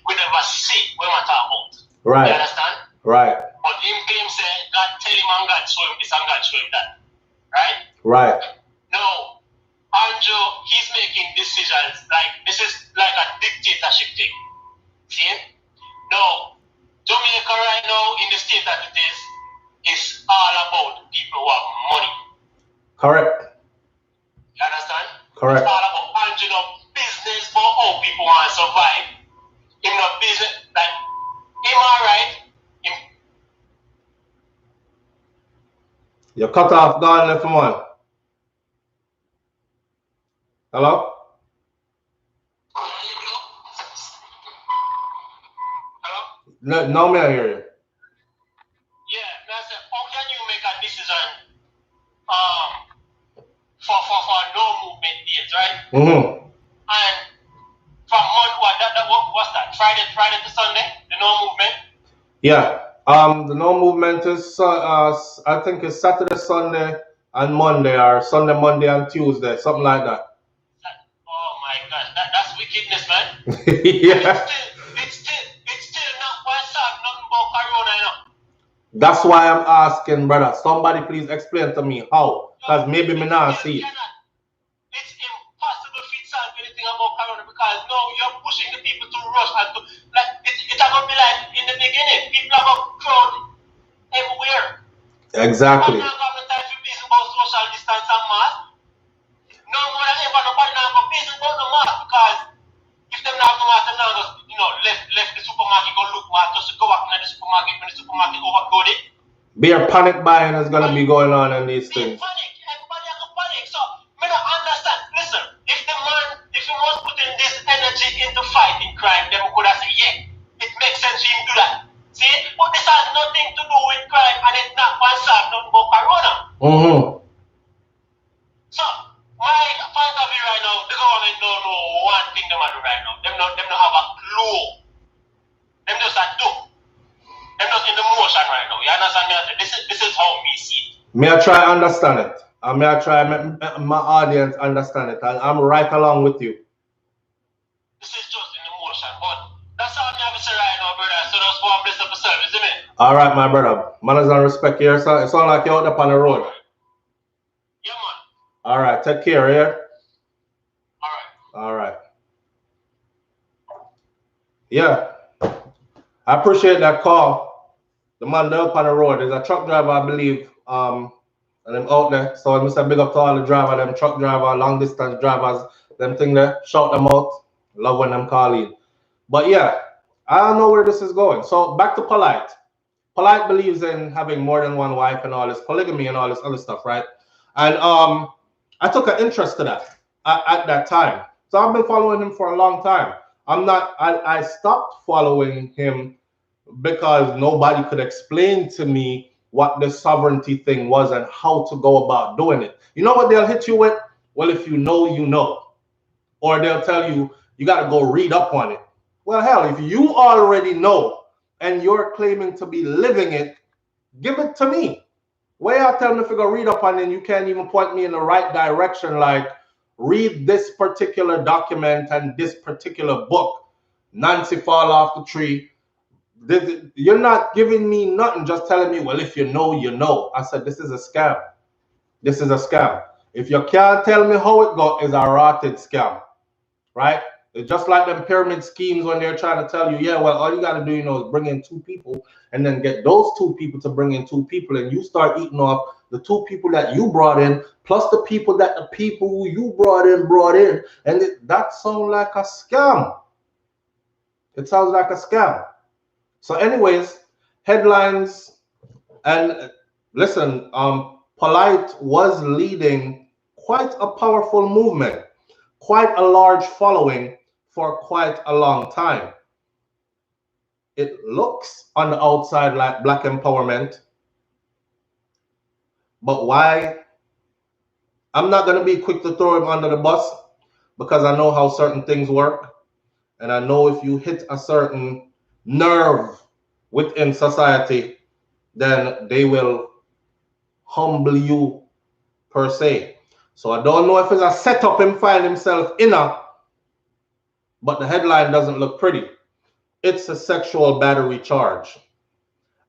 we never see when we talk about. Right. You understand? Right. But him claim say God tell him and God show him this and God show him that. Right? Right. No. Andrew, he's making decisions like this is like a dictatorship thing. See? No. Jamaica right now in the state that it is all about people who have money. Correct. You understand? Correct. It's all about Andrew no business for how people want to survive. Him no business like him alright. You cut off, gone left one. Hello? Hello? No, may I hear you? Yeah, I said, how can you make a decision for no movement dates, right? Mm-hmm. And from month what's that? Friday to Sunday, the no movement? Yeah. The no movement is I think it's Saturday, Sunday, and Monday, or Sunday, Monday, and Tuesday, something like that. Oh my gosh, that's wickedness, man. Yeah. It's still not why solve nothing about corona, you know. That's why I'm asking, brother. Somebody please explain to me how, because maybe me not see it. It's impossible to solve anything about corona because now you're pushing the people to rush and to like it's gonna be like in the beginning, people are gonna crowd everywhere. Exactly. I'm not gonna time to business about social distance and mask. No more than ever, nobody not gonna business about the mask because if them not go mask, them not gonna left the supermarket go look mask just to go back in the supermarket when the supermarket overcrowded. Bare panic buying is gonna be going on in these things. Panic, everybody has a panic. So me don't understand. Listen, if he was putting this energy into fighting crime, then we could have said, yeah, it makes sense for him to do that. See? But this has nothing to do with crime and it's not one solve nothing about corona. Mm-hmm. So my point of view right now, the government don't know one thing they do right now. Them don't have a clue. Them just a do. Them just in the motion right now. You understand me? This is how we see it. May I try understand it? May I try make my audience understand it? And I'm right along with you. This is just in the motion, but that's all I have to say right now, brother. So just go and bless up the service, isn't it? All right, my brother. Manners and respect here. It sounds like you're out up on the road. Yeah, man. All right, take care, yeah? All right. All right. Yeah. I appreciate that call. The man there up on the road is a truck driver, I believe. And them out there. So I must say big up to all the drivers, them truck driver, long distance drivers, them thing there. Shout them out. Love when them call in. But yeah, I don't know where this is going. So back to Polight. Polight believes in having more than one wife and all this polygamy and all this other stuff, right? And I took an interest to that at that time. So I've been following him for a long time. I stopped following him because nobody could explain to me what the sovereignty thing was and how to go about doing it. You know what they'll hit you with? Well, if you know, you know. Or they'll tell you, you got to go read up on it. Well, hell, if you already know and you're claiming to be living it, give it to me. Why you tell me if you go read up on it and you can't even point me in the right direction, like read this particular document and this particular book, Nancy fall off the tree. You're not giving me nothing, just telling me, well, if you know, you know. I said, this is a scam. This is a scam. If you can't tell me how it got, it's a rotted scam, right? It's just like them pyramid schemes when they're trying to tell you, yeah, well, all you got to do, is bring in 2 people and then get those 2 people to bring in 2 people, and you start eating off the 2 people that you brought in, plus the people who you brought in, and that sounds like a scam. It sounds like a scam. So anyways, headlines, and listen, Polight was leading quite a powerful movement, quite a large following for quite a long time. It looks on the outside like black empowerment, but why? I'm not going to be quick to throw him under the bus because I know how certain things work, and I know if you hit a certain nerve within society, then they will humble you per se. So I don't know if it's a setup him find himself in a, but the headline doesn't look pretty. it's a sexual battery charge.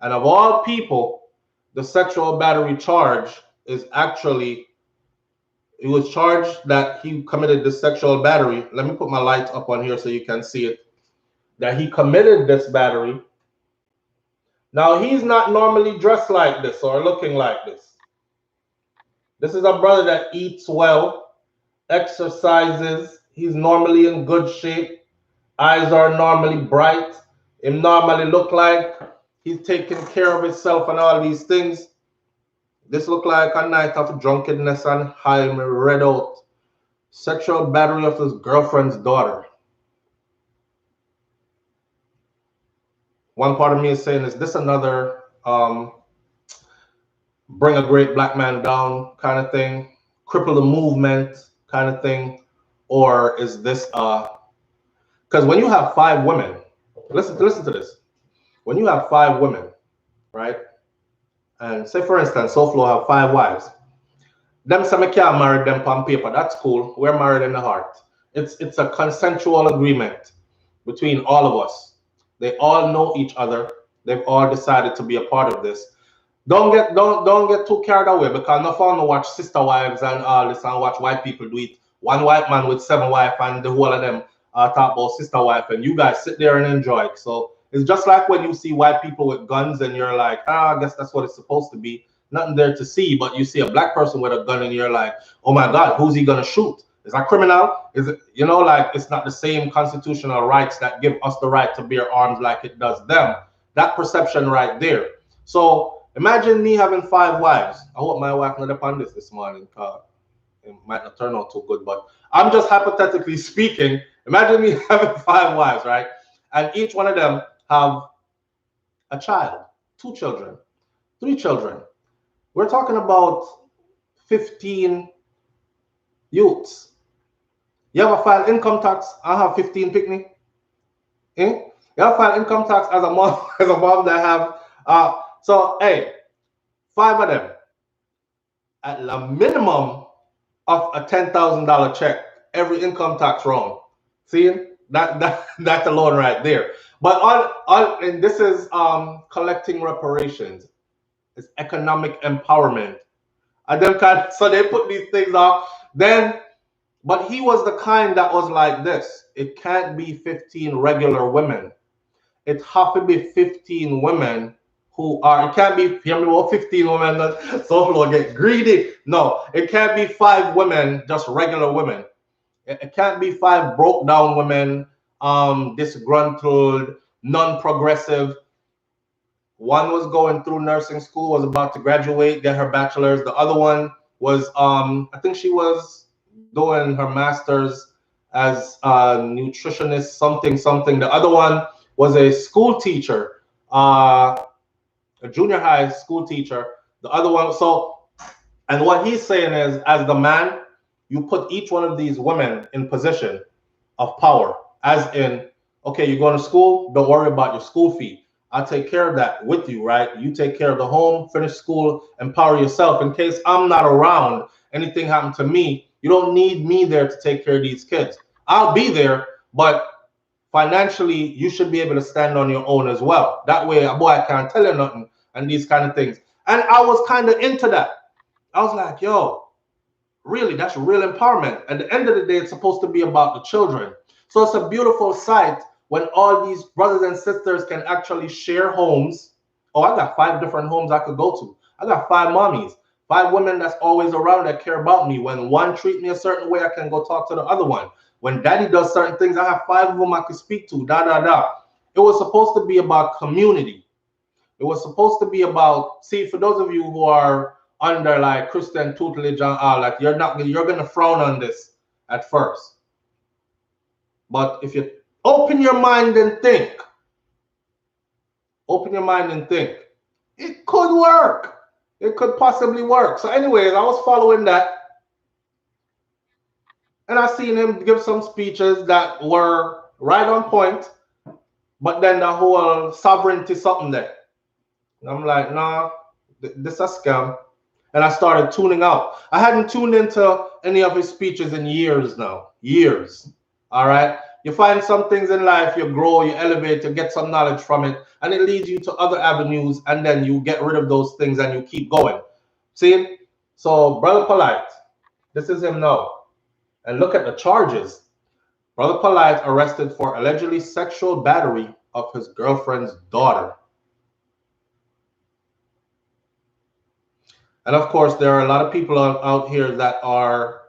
And of all people, the sexual battery charge is actually, it was charged that he committed this sexual battery. Let me put my light up on here so you can see it. That he committed this battery. Now, he's not normally dressed like this or looking like this. This is a brother that eats well, exercises. He's normally in good shape. Eyes are normally bright. He normally look like he's taking care of himself and all these things. This look like a night of drunkenness and high, read out. Sexual battery of his girlfriend's daughter. One part of me is saying, is this another bring a great black man down kind of thing, cripple the movement kind of thing, or is this because when you have 5 women, listen to this. When you have 5 women, right? And say for instance, SouFLo have 5 wives. Them say me can't marry them on paper. That's cool. We're married in the heart. It's a consensual agreement between all of us. They all know each other. They've all decided to be a part of this. Don't get too carried away, because no fun to watch sister wives and all this and watch white people do it. One white man with 7 wives and the whole of them talk about sister wife, and you guys sit there and enjoy it. So it's just like when you see white people with guns and you're like, I guess that's what it's supposed to be. Nothing there to see, but you see a black person with a gun and you're like, oh my God, who's he gonna shoot? Is that criminal? Is it, you know, like it's not the same constitutional rights that give us the right to bear arms like it does them. That perception right there. So imagine me having 5 wives. I hope my wife not upon this morning. It might not turn out too good, but I'm just hypothetically speaking. Imagine me having 5 wives, right? And each one of them have a child, 2 children, 3 children. We're talking about 15 youths. You ever file income tax? I have 15 picnic. Eh? You ever file income tax as a mom, that have so hey, 5 of them at a minimum of a $10,000 check every income tax round. See that alone right there. But and this is collecting reparations. It's economic empowerment. And then so they put these things up. Then, but he was the kind that was like this. It can't be 15 regular women. It have to be 15 women who are, it can't be, hear me, well, 15 women that SouFLo get greedy. No, it can't be 5 women, just regular women. It can't be 5 broke down women, disgruntled, non-progressive. One was going through nursing school, was about to graduate, get her bachelor's. The other one was, I think she was doing her master's as a nutritionist, something. The other one was a school teacher, a junior high school teacher. The other one, so, and what he's saying is, as the man, you put each one of these women in position of power, as in, okay, you're going to school, don't worry about your school fee. I'll take care of that with you, right? You take care of the home, finish school, empower yourself. In case I'm not around, anything happened to me, you don't need me there to take care of these kids. I'll be there, but financially, you should be able to stand on your own as well. That way, boy, I can't tell you nothing and these kind of things. And I was kind of into that. I was like, yo, really, that's real empowerment. At the end of the day, it's supposed to be about the children. So it's a beautiful sight when all these brothers and sisters can actually share homes. Oh, I got 5 different homes I could go to. I got 5 mommies, 5 women that's always around that care about me. When one treats me a certain way, I can go talk to the other one. When daddy does certain things, I have 5 of them I could speak to, It was supposed to be about community. It was supposed to be about, see, for those of you who are under like Christian tutelage and all, like you're going to frown on this at first. But if you open your mind and think, it could work. It could possibly work. So anyways, I was following that. And I seen him give some speeches that were right on point. But then the whole sovereignty something there. And I'm like, nah, this is a scam. And I started tuning out. I hadn't tuned into any of his speeches in years now. Years. All right. You find some things in life, you grow, you elevate, you get some knowledge from it, and it leads you to other avenues, and then you get rid of those things and you keep going. See? So, Brother Polight, this is him now. And look at the charges. Brother Polight arrested for allegedly sexual battery of his girlfriend's daughter. And of course, there are a lot of people out here that are,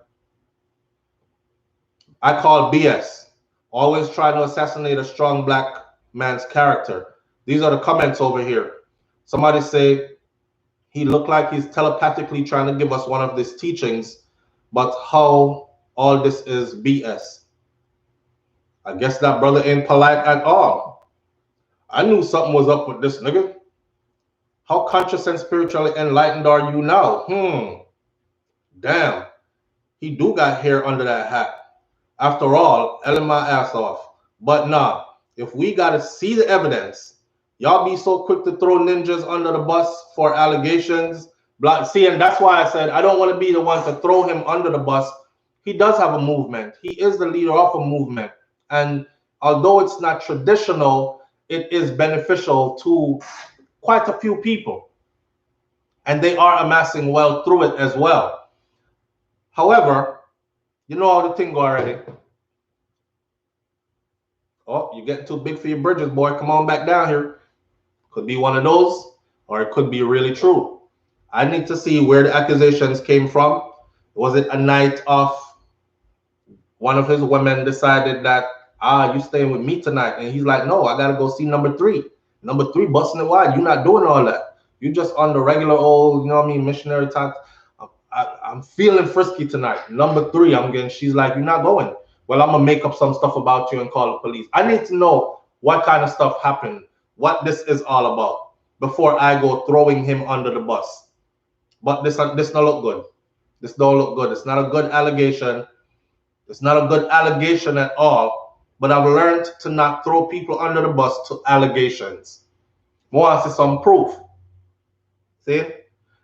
I call BS, always trying to assassinate a strong black man's character. These are the comments over here. Somebody say, he looked like he's telepathically trying to give us one of these teachings, but how all this is BS. I guess that brother ain't polite at all. I knew something was up with this nigga. How conscious and spiritually enlightened are you now? Damn. He do got hair under that hat. After all, elling my ass off. But nah, if we gotta see the evidence, y'all be so quick to throw ninjas under the bus for allegations. See, and that's why I said I don't want to be the one to throw him under the bus. He does have a movement. He is the leader of a movement. And although it's not traditional, it is beneficial to quite a few people. And they are amassing wealth through it as well. However, you know how the thing go already. Oh, you're getting too big for your bridges, boy. Come on back down here. Could be one of those, or it could be really true. I need to see where the accusations came from. Was it a night of one of his women decided that, you staying with me tonight? And he's like, no, I got to go see number 3. Number 3 busting it wide. You're not doing all that. You just on the regular old, you know what I mean, missionary type. I'm feeling frisky tonight. Number 3, I'm getting, she's like, you're not going. Well, I'm going to make up some stuff about you and call the police. I need to know what kind of stuff happened, what this is all about, before I go throwing him under the bus. But this don't look good. This don't look good. It's not a good allegation. It's not a good allegation at all. But I've learned to not throw people under the bus to allegations. More I see some proof. See?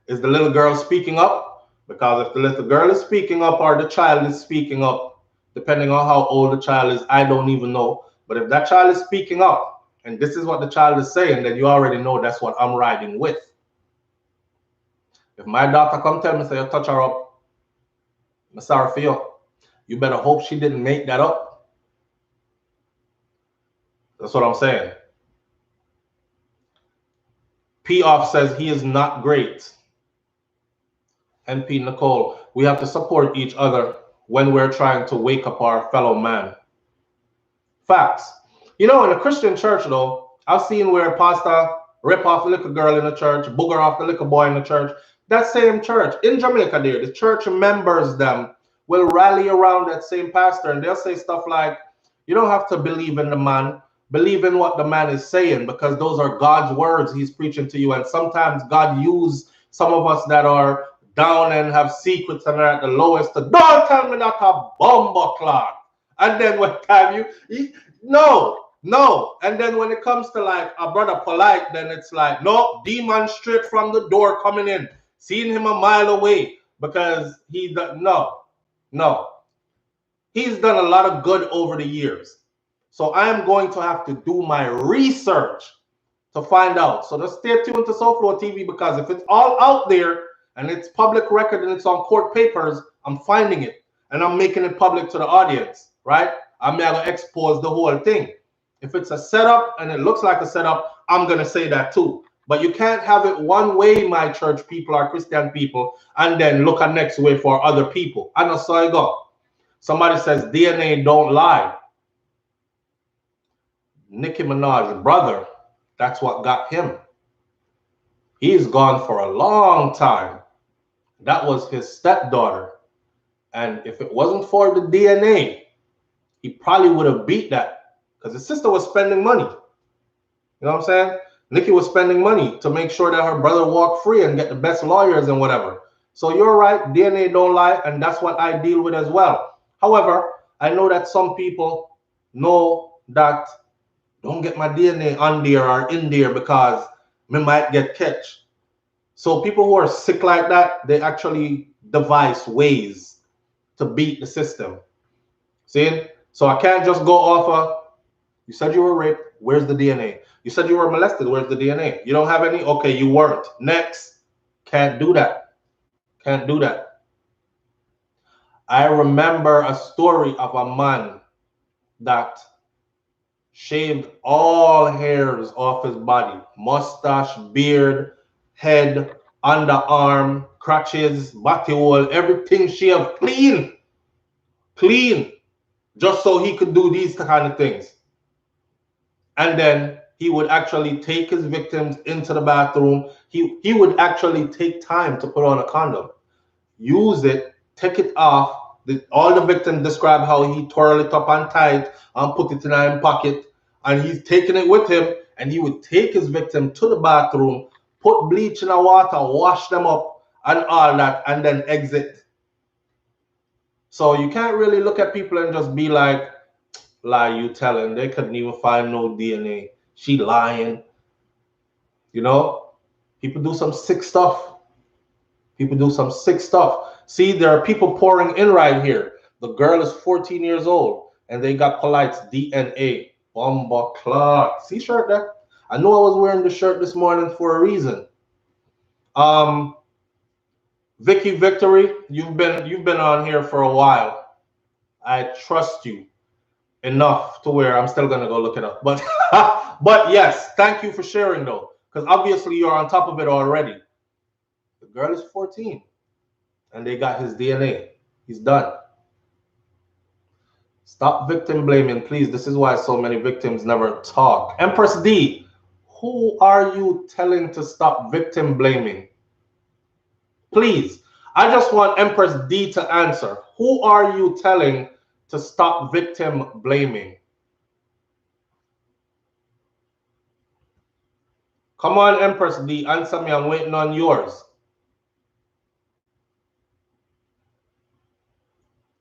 Is the little girl speaking up? Because if the little girl is speaking up or the child is speaking up, depending on how old the child is, I don't even know. But if that child is speaking up, and this is what the child is saying, then you already know that's what I'm riding with. If my daughter come tell me, say, you touch her up, I'm sorry for you. You better hope she didn't make that up. That's what I'm saying. P-Off says he is not great. NP Nicole, we have to support each other when we're trying to wake up our fellow man. Facts. You know, in the Christian church, though, I've seen where a pastor rip off the little girl in the church, booger off the little boy in the church. That same church, in Jamaica there, the church members, them, will rally around that same pastor, and they'll say stuff like, you don't have to believe in the man. Believe in what the man is saying, because those are God's words he's preaching to you. And sometimes God used some of us that are down and have secrets and are at the lowest to, don't tell me that a bomber clock. And then what time no. And then when it comes to like a brother Polight, then it's like, no, demon straight from the door coming in, seeing him a mile away, because he's no. He's done a lot of good over the years. So I am going to have to do my research to find out. So just stay tuned to SouFLoTV, because if it's all out there and it's public record and it's on court papers, I'm finding it and I'm making it public to the audience, right? I'm going to expose the whole thing. If it's a setup and it looks like a setup, I'm going to say that too. But you can't have it one way, my church people or Christian people, and then look a next way for other people. I know, so I go. Somebody says DNA don't lie. Nicki Minaj's brother, that's what got him. He's gone for a long time. That was his stepdaughter. And if it wasn't for the DNA, he probably would have beat that, because his sister was spending money. You know what I'm saying? Nicki was spending money to make sure that her brother walked free and get the best lawyers and whatever. So you're right, DNA don't lie, and that's what I deal with as well. However, I know that some people know that don't get my DNA on there or in there because me might get catch. So people who are sick like that, they actually devise ways to beat the system. See? So I can't just go off of, you said you were raped, where's the DNA? You said you were molested, where's the DNA? You don't have any? Okay, you weren't. Next. Can't do that. Can't do that. I remember a story of a man that shaved all hairs off his body, mustache, beard, head, underarm, crotches, butthole, everything shaved clean, clean, just so he could do these kind of things. And then he would actually take his victims into the bathroom. He would actually take time to put on a condom, use it, take it off. All the victims describe how he twirl it up and tight and put it in his pocket, and he's taking it with him, and he would take his victim to the bathroom, put bleach in the water, wash them up and all that, and then exit. So you can't really look at people and just be like, lie, you telling. They couldn't even find no DNA. She lying. You know, people do some sick stuff. People do some sick stuff. See, there are people pouring in right here. The girl is 14 years old, and they got Polight's DNA. Bomba clock. See shirt there? I know I was wearing the shirt this morning for a reason. Vicky Victory, you've been on here for a while. I trust you enough to where I'm still gonna go look it up. But but yes, thank you for sharing though, because obviously you're on top of it already. The girl is 14, and they got his DNA. He's done. Stop victim blaming, please. This is why so many victims never talk. Empress D, who are you telling to stop victim blaming? Please, I just want Empress D to answer. Who are you telling to stop victim blaming? Come on, Empress D, answer me. I'm waiting on yours.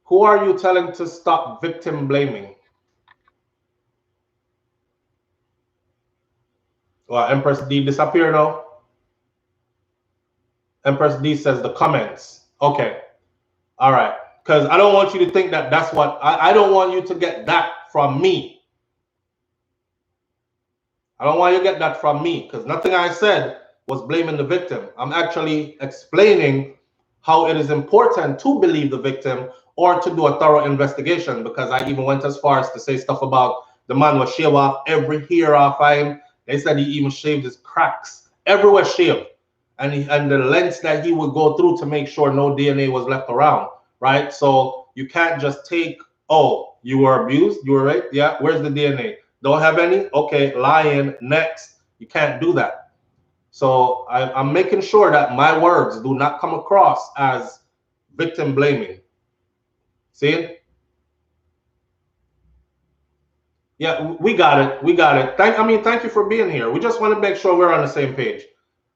Who are you telling to stop victim blaming? Well, Empress D disappear now. Empress D says the comments. Okay. All right. Because I don't want you to think that that's what, I don't want you to get that from me. I don't want you to get that from me, because nothing I said was blaming the victim. I'm actually explaining how it is important to believe the victim or to do a thorough investigation, because I even went as far as to say stuff about the man was shaved off every hair off him. They said he even shaved his cracks, everywhere shaved. And the lengths that he would go through to make sure no DNA was left around, right? So you can't just take, oh, you were abused, you were raped, yeah, where's the DNA? Don't have any? Okay, lying, next. You can't do that. So I'm making sure that my words do not come across as victim blaming. See? Yeah, we got it. We got it. Thank you for being here. We just want to make sure we're on the same page.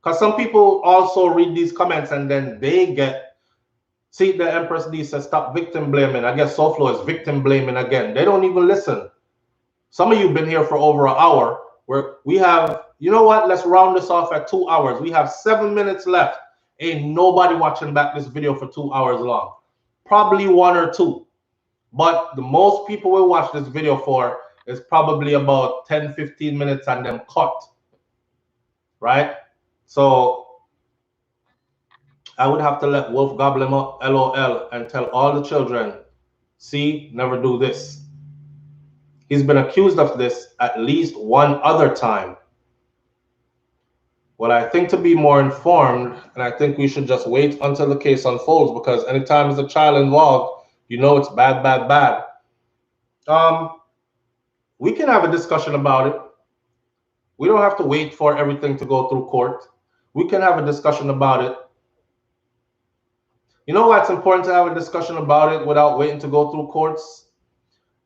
Because some people also read these comments and then they get, see, the Empress D says, stop victim blaming. I guess SouFlo is victim blaming again. They don't even listen. Some of you have been here for over an hour, where we have, you know what? Let's round this off at 2 hours. We have 7 minutes left. Ain't nobody watching back this video for 2 hours long. Probably 1 or 2. But the most people will watch this video for is probably about 10, 15 minutes and then cut. Right? So I would have to let Wolf gobble him up, LOL, and tell all the children, see, never do this. He's been accused of this at least one other time. Well, I think to be more informed, and I think we should just wait until the case unfolds, because anytime there's a child involved, you know it's bad, bad, bad. We can have a discussion about it. We don't have to wait for everything to go through court. We can have a discussion about it. You know why it's important to have a discussion about it without waiting to go through courts?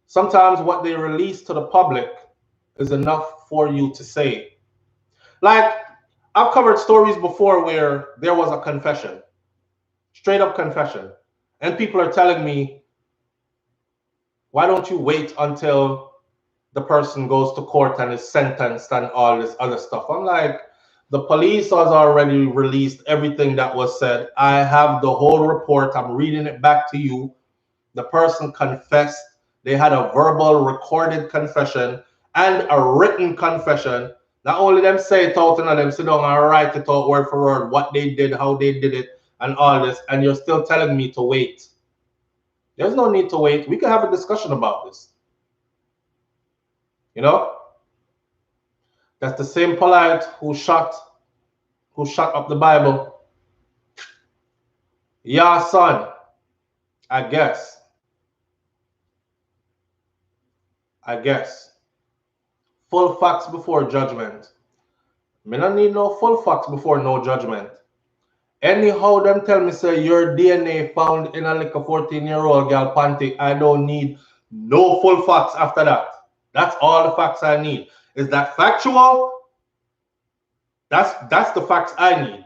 Sometimes what they release to the public is enough for you to say. Like, I've covered stories before where there was a confession, straight up confession. And people are telling me, why don't you wait until the person goes to court and is sentenced and all this other stuff? I'm like, the police has already released everything that was said. I have the whole report. I'm reading it back to you. The person confessed. They had a verbal recorded confession and a written confession. Not only them say it out and them sit down and write it out word for word, what they did, how they did it, and all this, and you're still telling me to wait. There's no need to wait. We can have a discussion about this. You know? That's the same Polight who shot up the Bible. Yeah, son. I guess. Full facts before judgment. Me don't need no full facts before no judgment. Anyhow, them tell me say your DNA found in a like a 14-year-old girl panty. I don't need no full facts after that. That's all the facts I need. Is that factual? That's the facts I need.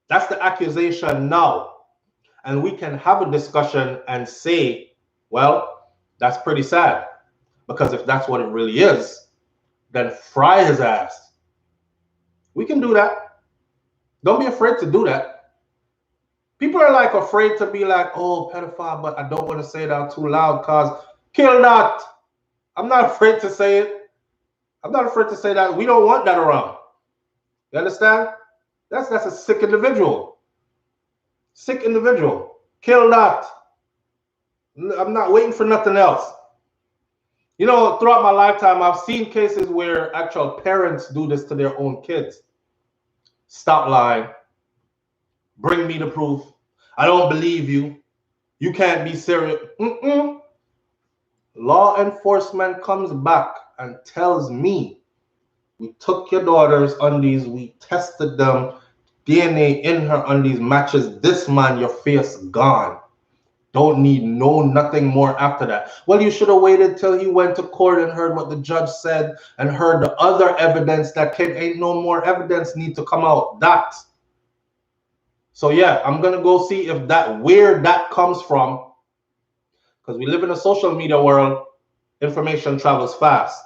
That's the accusation now. And we can have a discussion and say, well, that's pretty sad. Because if that's what it really is, then fry his ass. We can do that. Don't be afraid to do that. People are like afraid to be like, oh, pedophile, but I don't want to say it out too loud because kill that. I'm not afraid to say it. I'm not afraid to say that. We don't want that around. You understand? That's a sick individual. Sick individual. Kill that. I'm not waiting for nothing else. You know, throughout my lifetime, I've seen cases where actual parents do this to their own kids. Stop lying. Bring me the proof. I don't believe you. You can't be serious. Law enforcement comes back and tells me, we took your daughter's undies, we tested them, DNA in her undies matches this man, your face gone. Don't need nothing more after that. Well, you should have waited till he went to court and heard what the judge said and heard the other evidence that came. Ain't no more evidence need to come out. That. So yeah, I'm gonna go see if where that comes from, because we live in a social media world. Information travels fast.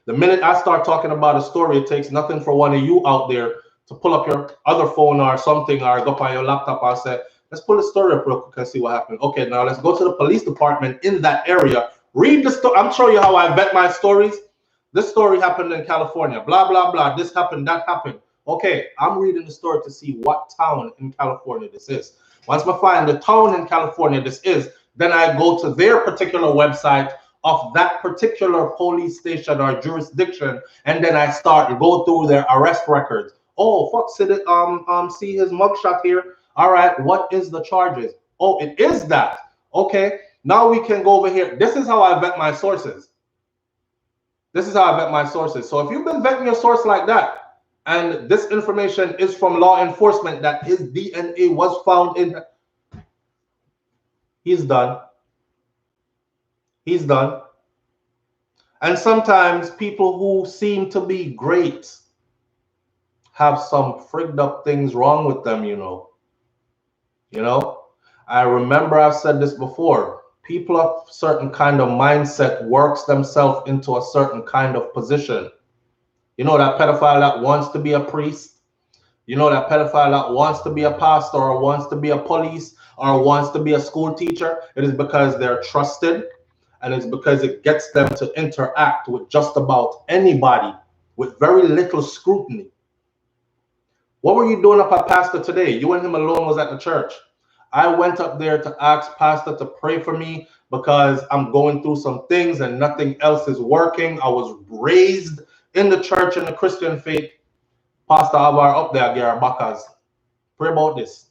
The minute I start talking about a story, it takes nothing for one of you out there to pull up your other phone or something or go up on your laptop and say, let's pull the story up real quick and see what happened. Okay, now let's go to the police department in that area. Read the story. I'm showing you how I vet my stories. This story happened in California. Blah, blah, blah. This happened, that happened. Okay, I'm reading the story to see what town in California this is. Once I find the town in California this is, then I go to their particular website of that particular police station or jurisdiction, and then I start to go through their arrest records. Oh, fuck, see his mugshot here. All right, what is the charges? Oh, it is that. Okay, now we can go over here. This is how I vet my sources. This is how I vet my sources. So if you've been vetting your source like that, and this information is from law enforcement that his DNA was found in, he's done. He's done. And sometimes people who seem to be great have some frigged up things wrong with them, you know. You know, I remember I've said this before. People of certain kind of mindset works themselves into a certain kind of position. You know, that pedophile that wants to be a priest. You know, that pedophile that wants to be a pastor or wants to be a police or wants to be a school teacher. It is because they're trusted. And it's because it gets them to interact with just about anybody with very little scrutiny. What were you doing up at Pastor today? You and him alone was at the church. I went up there to ask Pastor to pray for me because I'm going through some things and nothing else is working. I was raised in the church in the Christian faith. Pastor Avar up there, Gary Bakas. Pray about this.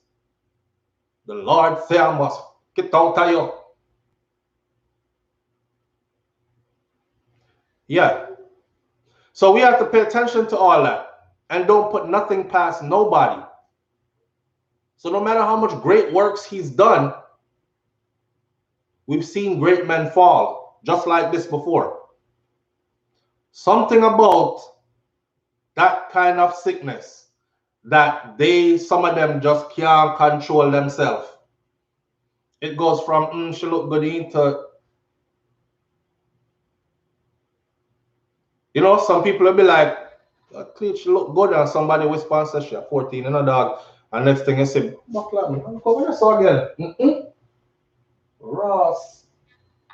The Lord say I must get out of you. Yeah. So we have to pay attention to all that and don't put nothing past nobody. So no matter how much great works he's done, we've seen great men fall just like this before. Something about that kind of sickness that some of them just can't control themselves. It goes from, she look good to, you know, some people will be like, she look good, and somebody with sponsorship, 14 and a dog, and next thing you say, buckle up, man, come here, so again. Ross.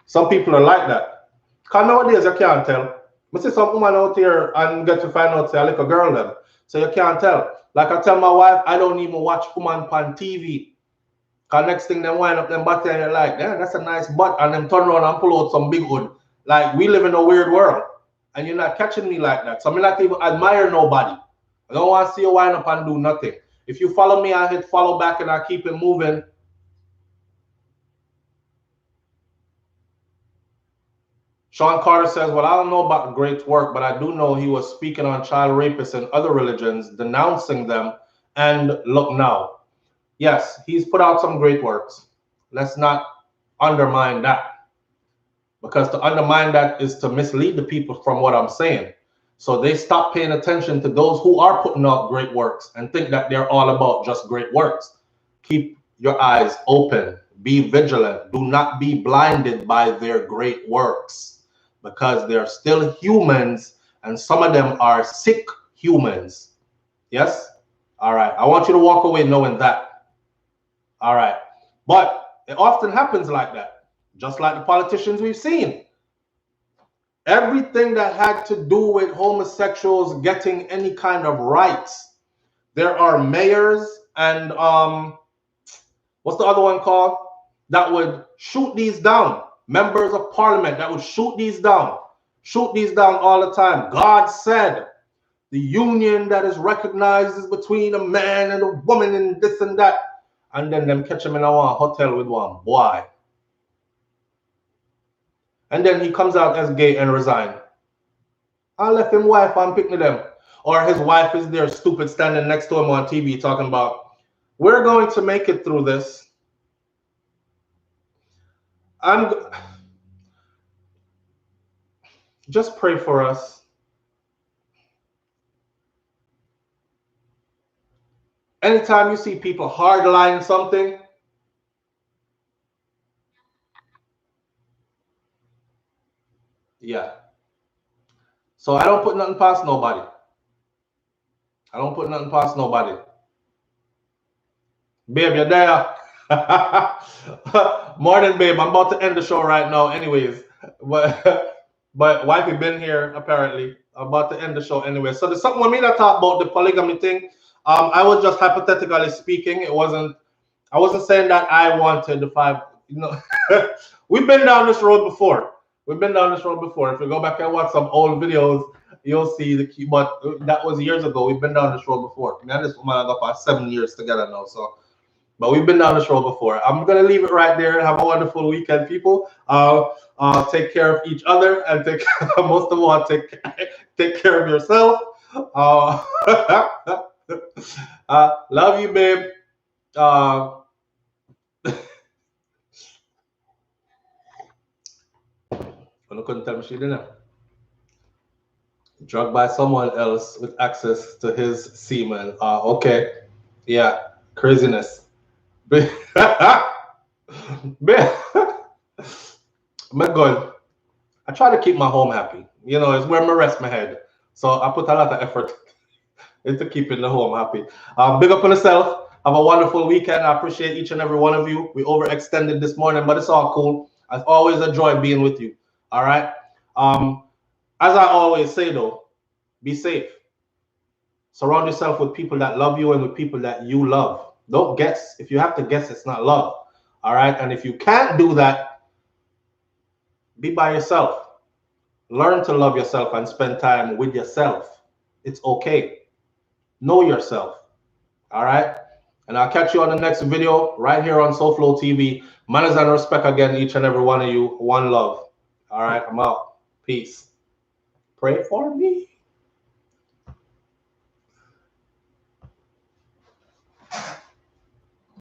Some people are like that. Because nowadays you can't tell. I see some woman out here and get to find out say I like a girl them. So you can't tell. Like I tell my wife, I don't even watch woman on TV. Cause next thing they wind up them body and you're like, damn, that's a nice butt. And them turn around and pull out some big hood. Like we live in a weird world. And you're not catching me like that. So I'm not even admire nobody. I don't want to see you wind up and do nothing. If you follow me, I hit follow back and I keep it moving. Sean Carter says, well, I don't know about great work, but I do know he was speaking on child rapists and other religions, denouncing them, and look now. Yes, he's put out some great works. Let's not undermine that. Because to undermine that is to mislead the people from what I'm saying. So they stop paying attention to those who are putting out great works and think that they're all about just great works. Keep your eyes open. Be vigilant. Do not be blinded by their great works. Because they're still humans, and some of them are sick humans. Yes? All right. I want you to walk away knowing that. All right. But it often happens like that. Just like the politicians we've seen. Everything that had to do with homosexuals getting any kind of rights. There are mayors and what's the other one called? That would shoot these down. Members of parliament that would shoot these down all the time. God said the union that is recognized is between a man and a woman and this and that. And then them catch him in a hotel with one boy. And then he comes out as gay and resign. I left him wife and pick me them. Or his wife is there stupid standing next to him on TV talking about, we're going to make it through this. Just pray for us. Anytime you see people hardline something, yeah. So I don't put nothing past nobody. I don't put nothing past nobody. Babe, you're there. Morning, babe. I'm about to end the show right now anyways. But wifey been here apparently. I'm about to end the show anyway. So there's something with me that talk about the polygamy thing. I was just hypothetically speaking. I wasn't saying that I wanted the five, you know. We've been down this road before. If you go back and watch some old videos, you'll see the key, but that was years ago. We've been down this road before. Me and this woman got for 7 years together now, so. But we've been down this road before. I'm gonna leave it right there. Have a wonderful weekend, people. Take care of each other and take most of all take care of yourself. Love you, babe. I couldn't tell me she didn't. Drugged by someone else with access to his semen. Okay. Yeah. Craziness. My God. I try to keep my home happy. You know, it's where I rest my head. So I put a lot of effort into keeping the home happy. Big up on yourself. Have a wonderful weekend. I appreciate each and every one of you. We overextended this morning, but it's all cool. It's always a joy being with you. All right. As I always say though, be safe. Surround yourself with people that love you and with people that you love. Don't guess. If you have to guess, it's not love. All right. And if you can't do that, be by yourself. Learn to love yourself and spend time with yourself. It's okay. Know yourself. All right. And I'll catch you on the next video right here on SouFLoTV. Manners and respect again, each and every one of you. One love. All right. I'm out. Peace. Pray for me.